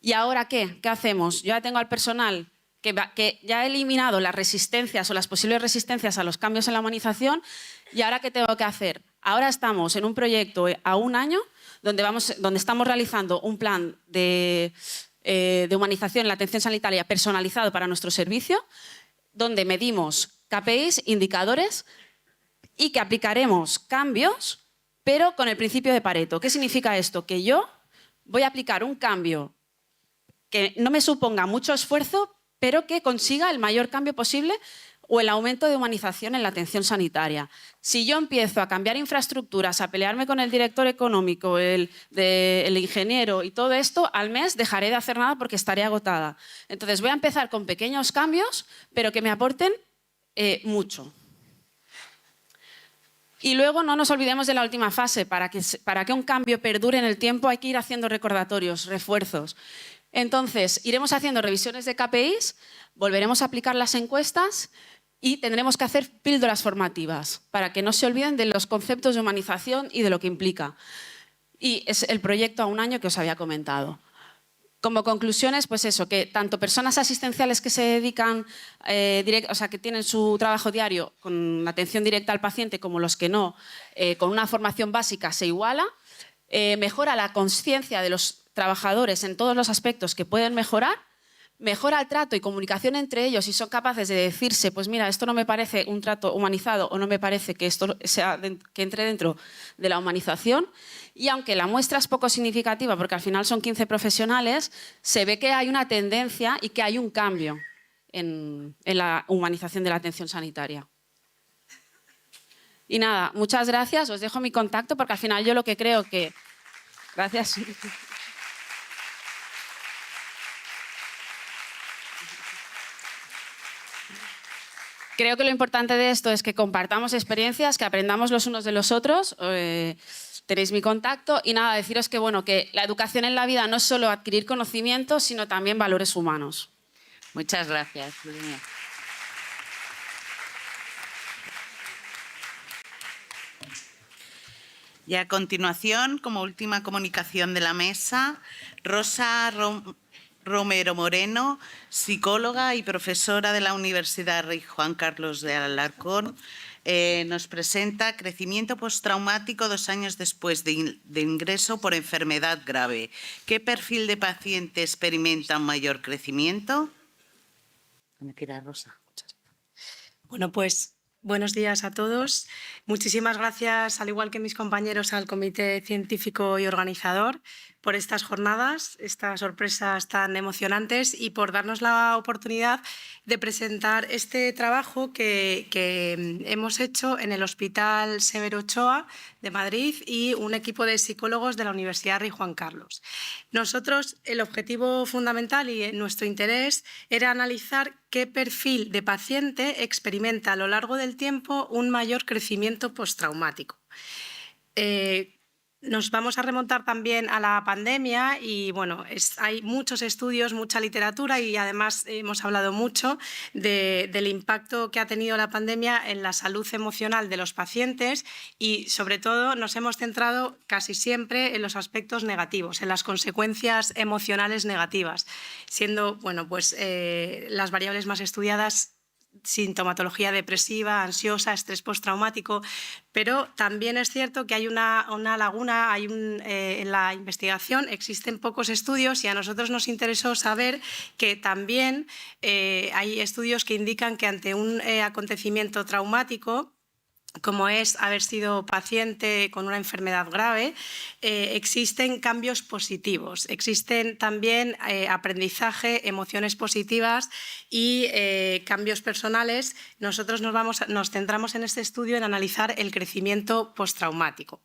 ¿Y ahora qué? ¿Qué hacemos? Yo ya tengo al personal que ya ha eliminado las resistencias o las posibles resistencias a los cambios en la humanización, y ahora ¿qué tengo que hacer? Ahora estamos en un proyecto a 1 año donde estamos realizando un plan de humanización en la atención sanitaria personalizado para nuestro servicio, donde medimos KPIs, indicadores, y que aplicaremos cambios, pero con el principio de Pareto. ¿Qué significa esto? Que yo voy a aplicar un cambio que no me suponga mucho esfuerzo, pero que consiga el mayor cambio posible o el aumento de humanización en la atención sanitaria. Si yo empiezo a cambiar infraestructuras, a pelearme con el director económico, el ingeniero y todo esto, al mes dejaré de hacer nada porque estaré agotada. Entonces voy a empezar con pequeños cambios, pero que me aporten mucho. Y luego no nos olvidemos de la última fase. Para que un cambio perdure en el tiempo hay que ir haciendo recordatorios, refuerzos. Entonces, iremos haciendo revisiones de KPIs, volveremos a aplicar las encuestas y tendremos que hacer píldoras formativas para que no se olviden de los conceptos de humanización y de lo que implica. Y es el proyecto a un año que os había comentado. Como conclusiones, pues eso, que tanto personas asistenciales que se dedican, o sea, que tienen su trabajo diario con atención directa al paciente, como los que no, con una formación básica se iguala, mejora la conciencia de los trabajadores en todos los aspectos que pueden mejorar, mejora el trato y comunicación entre ellos y son capaces de decirse, pues mira, esto no me parece un trato humanizado o no me parece que esto que entre dentro de la humanización. Y aunque la muestra es poco significativa, porque al final son 15 profesionales, se ve que hay una tendencia y que hay un cambio en la humanización de la atención sanitaria. Y nada, muchas gracias. Os dejo mi contacto porque al final yo lo que creo que... Gracias. Creo que lo importante de esto es que compartamos experiencias, que aprendamos los unos de los otros. Tenéis mi contacto y nada, deciros que, bueno, que la educación en la vida no es solo adquirir conocimientos, sino también valores humanos. Muchas gracias. Y a continuación, como última comunicación de la mesa, Rosa Romero Moreno, psicóloga y profesora de la Universidad Rey Juan Carlos de Alarcón, nos presenta crecimiento postraumático 2 años después de ingreso por enfermedad grave. ¿Qué perfil de paciente experimenta un mayor crecimiento? Rosa. Bueno, pues buenos días a todos. Muchísimas gracias, al igual que mis compañeros, al Comité Científico y Organizador por estas jornadas, estas sorpresas tan emocionantes y por darnos la oportunidad de presentar este trabajo que hemos hecho en el Hospital Severo Ochoa de Madrid y un equipo de psicólogos de la Universidad Rey Juan Carlos. Nosotros, el objetivo fundamental y nuestro interés era analizar qué perfil de paciente experimenta a lo largo del tiempo un mayor crecimiento postraumático. Nos vamos a remontar también a la pandemia y bueno, hay muchos estudios, mucha literatura y además hemos hablado mucho del impacto que ha tenido la pandemia en la salud emocional de los pacientes y sobre todo nos hemos centrado casi siempre en los aspectos negativos, en las consecuencias emocionales negativas, siendo bueno, pues, las variables más estudiadas sintomatología depresiva, ansiosa, estrés postraumático, pero también es cierto que hay una laguna, en la investigación existen pocos estudios y a nosotros nos interesó saber que también hay estudios que indican que ante un acontecimiento traumático, como es haber sido paciente con una enfermedad grave, existen cambios positivos, existen también aprendizaje, emociones positivas y cambios personales. Nosotros nos centramos en este estudio en analizar el crecimiento postraumático.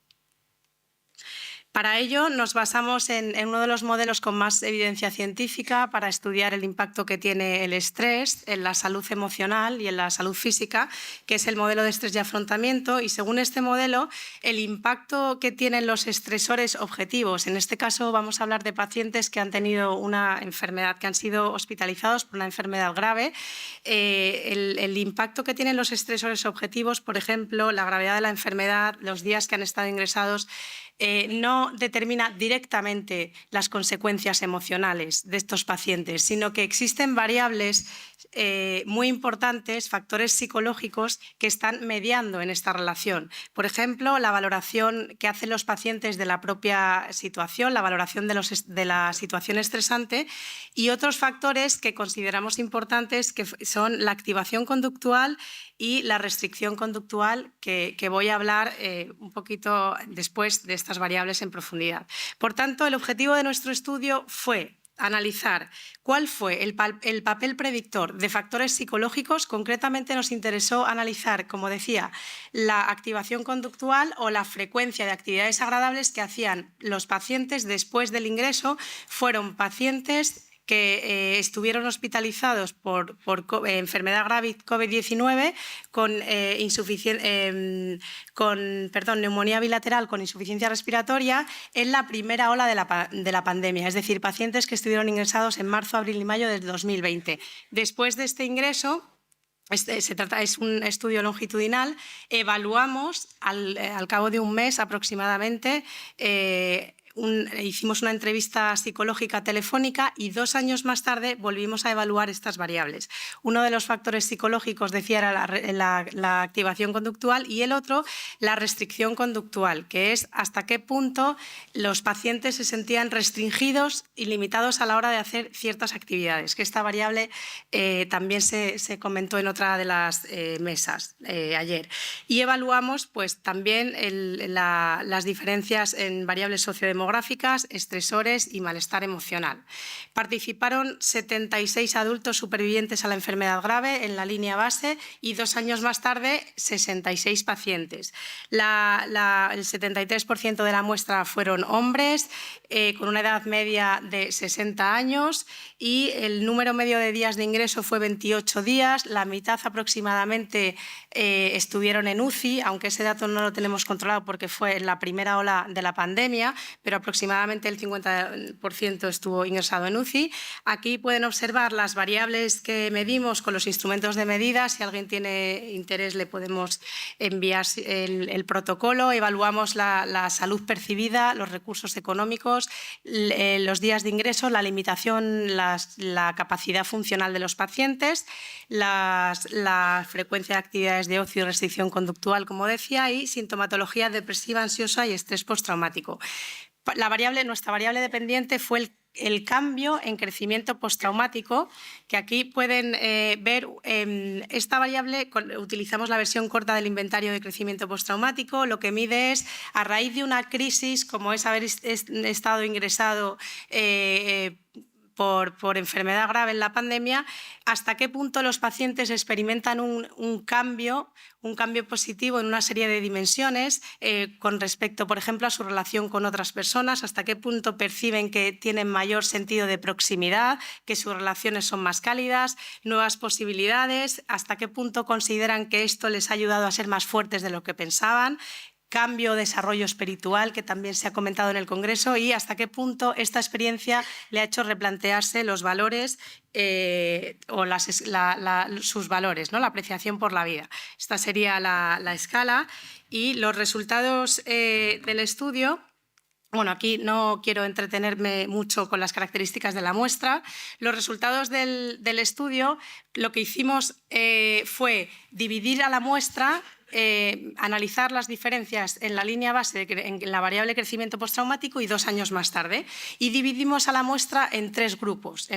Para ello nos basamos en uno de los modelos con más evidencia científica para estudiar el impacto que tiene el estrés en la salud emocional y en la salud física, que es el modelo de estrés y afrontamiento. Y según este modelo, el impacto que tienen los estresores objetivos, en este caso vamos a hablar de pacientes que han tenido una enfermedad, que han sido hospitalizados por una enfermedad grave, el impacto que tienen los estresores objetivos, por ejemplo, la gravedad de la enfermedad, los días que han estado ingresados, no determina directamente las consecuencias emocionales de estos pacientes, sino que existen variables muy importantes, factores psicológicos que están mediando en esta relación. Por ejemplo, la valoración que hacen los pacientes de la propia situación, la valoración de la situación estresante y otros factores que consideramos importantes que son la activación conductual y la restricción conductual, que voy a hablar un poquito después de estas variables en profundidad. Por tanto, el objetivo de nuestro estudio fue analizar cuál fue el papel predictor de factores psicológicos. Concretamente nos interesó analizar, como decía, la activación conductual o la frecuencia de actividades agradables que hacían los pacientes después del ingreso. Fueron pacientes que estuvieron hospitalizados por enfermedad grave COVID-19 con neumonía bilateral con insuficiencia respiratoria en la primera ola de la pandemia, es decir, pacientes que estuvieron ingresados en marzo, abril y mayo del 2020. Después de este ingreso, es un estudio longitudinal, evaluamos al cabo de un mes aproximadamente, hicimos una entrevista psicológica telefónica y 2 años más tarde volvimos a evaluar estas variables. Uno de los factores psicológicos, decía, era la activación conductual y el otro, la restricción conductual, que es hasta qué punto los pacientes se sentían restringidos y limitados a la hora de hacer ciertas actividades, que esta variable también se comentó en otra de las mesas ayer. Y evaluamos pues, también las diferencias en variables sociodemográficas, estresores y malestar emocional. Participaron 76 adultos supervivientes a la enfermedad grave en la línea base y 2 años más tarde 66 pacientes. El 73% de la muestra fueron hombres con una edad media de 60 años y el número medio de días de ingreso fue 28 días. La mitad aproximadamente estuvieron en UCI, aunque ese dato no lo tenemos controlado porque fue en la primera ola de la pandemia, pero aproximadamente el 50% estuvo ingresado en UCI. Aquí pueden observar las variables que medimos con los instrumentos de medida. Si alguien tiene interés, le podemos enviar el protocolo. Evaluamos la salud percibida, los recursos económicos, los días de ingreso, la limitación, la capacidad funcional de los pacientes, la frecuencia de actividades de ocio y restricción conductual, como decía, y sintomatología depresiva, ansiosa y estrés postraumático. Nuestra variable dependiente fue el cambio en crecimiento postraumático, que aquí pueden ver esta variable, utilizamos la versión corta del inventario de crecimiento postraumático, lo que mide es, a raíz de una crisis, como es haber estado ingresado por enfermedad grave en la pandemia, hasta qué punto los pacientes experimentan un cambio positivo en una serie de dimensiones con respecto, por ejemplo, a su relación con otras personas, hasta qué punto perciben que tienen mayor sentido de proximidad, que sus relaciones son más cálidas, nuevas posibilidades, hasta qué punto consideran que esto les ha ayudado a ser más fuertes de lo que pensaban, cambio, desarrollo espiritual, que también se ha comentado en el Congreso, y hasta qué punto esta experiencia le ha hecho replantearse los valores o sus valores, ¿no? La apreciación por la vida. Esta sería la escala y los resultados del estudio. Bueno, aquí no quiero entretenerme mucho con las características de la muestra. Los resultados del estudio, lo que hicimos fue dividir a la muestra, analizar las diferencias en la línea base, en la variable crecimiento postraumático y 2 años más tarde. Y dividimos a la muestra en 3 grupos,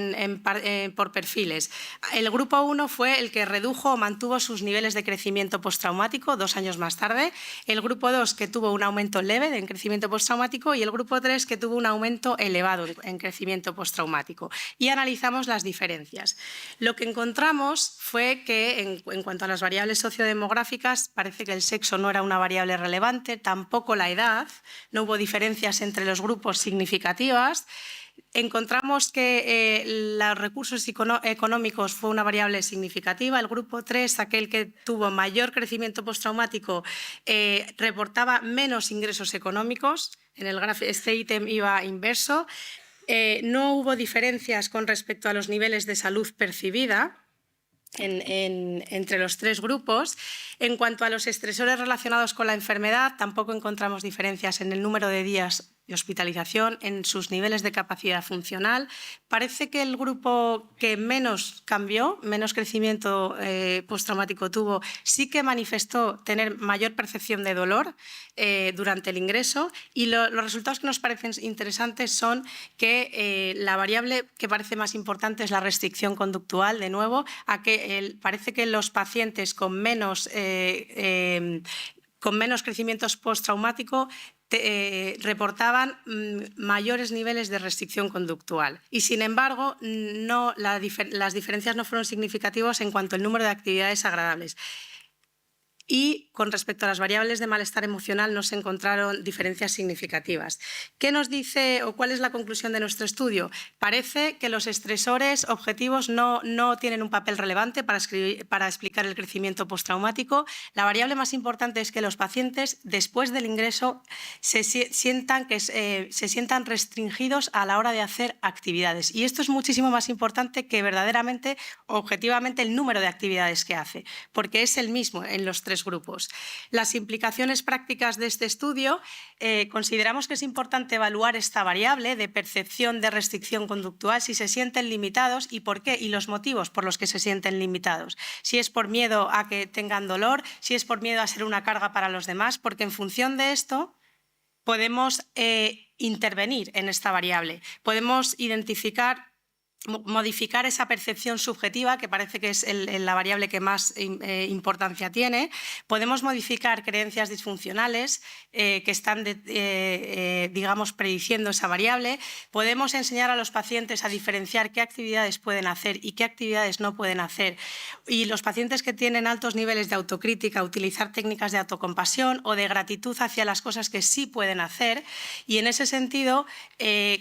por perfiles. El grupo 1 fue el que redujo o mantuvo sus niveles de crecimiento postraumático 2 años más tarde. El grupo 2 que tuvo un aumento leve en crecimiento postraumático y el grupo 3 que tuvo un aumento elevado en crecimiento postraumático. Y analizamos las diferencias. Lo que encontramos fue que en cuanto a las variables sociodemográficas, parece que el sexo no era una variable relevante, tampoco la edad, no hubo diferencias entre los grupos significativas. Encontramos que los recursos económicos fue una variable significativa. El grupo 3, aquel que tuvo mayor crecimiento postraumático, reportaba menos ingresos económicos. En el gráfico este ítem iba inverso. No hubo diferencias con respecto a los niveles de salud percibida entre los 3 grupos. En cuanto a los estresores relacionados con la enfermedad, tampoco encontramos diferencias en el número de días de hospitalización, en sus niveles de capacidad funcional. Parece que el grupo que menos cambió, menos crecimiento postraumático tuvo, sí que manifestó tener mayor percepción de dolor durante el ingreso, y los resultados que nos parecen interesantes son que la variable que parece más importante es la restricción conductual, de nuevo, parece que los pacientes con menos crecimiento postraumático reportaban mayores niveles de restricción conductual y, sin embargo, las diferencias no fueron significativas en cuanto al número de actividades agradables. y con respecto a las variables de malestar emocional no se encontraron diferencias significativas. ¿Qué nos dice o cuál es la conclusión de nuestro estudio? Parece que los estresores objetivos no tienen un papel relevante para explicar el crecimiento postraumático. La variable más importante es que los pacientes después del ingreso se sientan restringidos a la hora de hacer actividades. Y esto es muchísimo más importante que verdaderamente, objetivamente, el número de actividades que hace, porque es el mismo en los tres grupos. Las implicaciones prácticas de este estudio, consideramos que es importante evaluar esta variable de percepción de restricción conductual, si se sienten limitados y por qué, y los motivos por los que se sienten limitados. Si es por miedo a que tengan dolor, si es por miedo a ser una carga para los demás, porque en función de esto podemos intervenir en esta variable. Podemos modificar esa percepción subjetiva, que parece que es la variable que más importancia tiene. Podemos modificar creencias disfuncionales que están, digamos, prediciendo esa variable. Podemos enseñar a los pacientes a diferenciar qué actividades pueden hacer y qué actividades no pueden hacer. Y los pacientes que tienen altos niveles de autocrítica, utilizar técnicas de autocompasión o de gratitud hacia las cosas que sí pueden hacer. Y en ese sentido,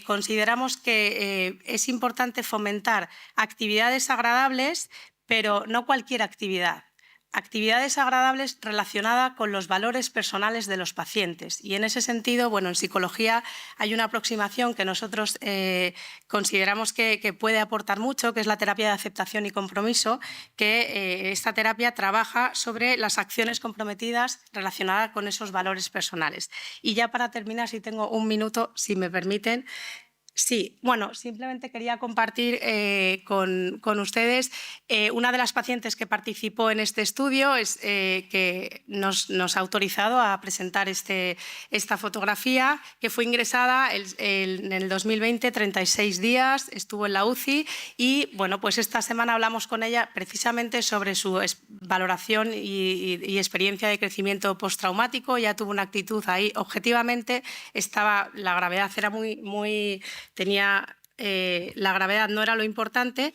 consideramos que es importante fomentar actividades agradables, pero no cualquier actividad. Actividades agradables relacionadas con los valores personales de los pacientes. Y en ese sentido, bueno, en psicología hay una aproximación que nosotros consideramos que puede aportar mucho, que es la terapia de aceptación y compromiso, que esta terapia trabaja sobre las acciones comprometidas relacionadas con esos valores personales. Y ya para terminar, si tengo un minuto, si me permiten. Sí, bueno, simplemente quería compartir con ustedes una de las pacientes que participó en este estudio que nos ha autorizado a presentar esta fotografía, que fue ingresada en el 2020, 36 días, estuvo en la UCI y bueno, pues esta semana hablamos con ella precisamente sobre su valoración y experiencia de crecimiento postraumático. Ya tuvo una actitud ahí, objetivamente la gravedad era la gravedad no era lo importante.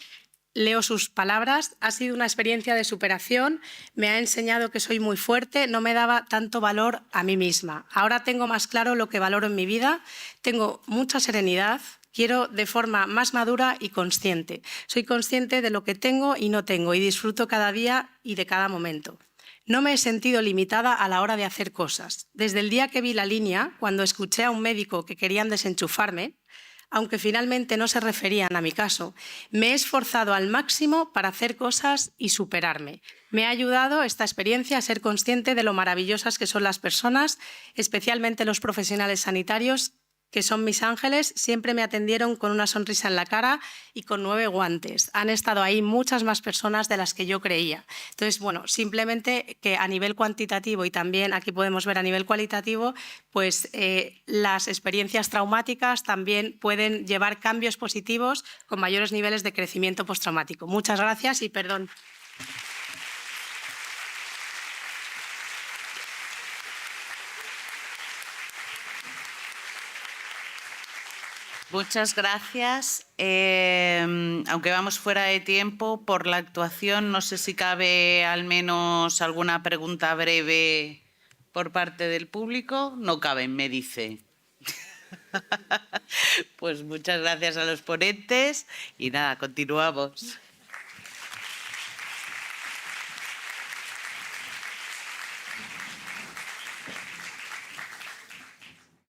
Leo sus palabras: ha sido una experiencia de superación, me ha enseñado que soy muy fuerte, no me daba tanto valor a mí misma. Ahora tengo más claro lo que valoro en mi vida, tengo mucha serenidad, quiero de forma más madura y consciente. Soy consciente de lo que tengo y no tengo y disfruto cada día y de cada momento. No me he sentido limitada a la hora de hacer cosas. Desde el día que vi la línea, cuando escuché a un médico que querían desenchufarme, aunque finalmente no se referían a mi caso, me he esforzado al máximo para hacer cosas y superarme. Me ha ayudado esta experiencia a ser consciente de lo maravillosas que son las personas, especialmente los profesionales sanitarios, que son mis ángeles. Siempre me atendieron con una sonrisa en la cara y con 9 guantes. Han estado ahí muchas más personas de las que yo creía. Entonces, bueno, simplemente que a nivel cuantitativo y también aquí podemos ver a nivel cualitativo, pues las experiencias traumáticas también pueden llevar cambios positivos con mayores niveles de crecimiento postraumático. Muchas gracias y perdón. Muchas gracias. Aunque vamos fuera de tiempo por la actuación, no sé si cabe al menos alguna pregunta breve por parte del público. No caben, me dice. Pues muchas gracias a los ponentes y nada, continuamos.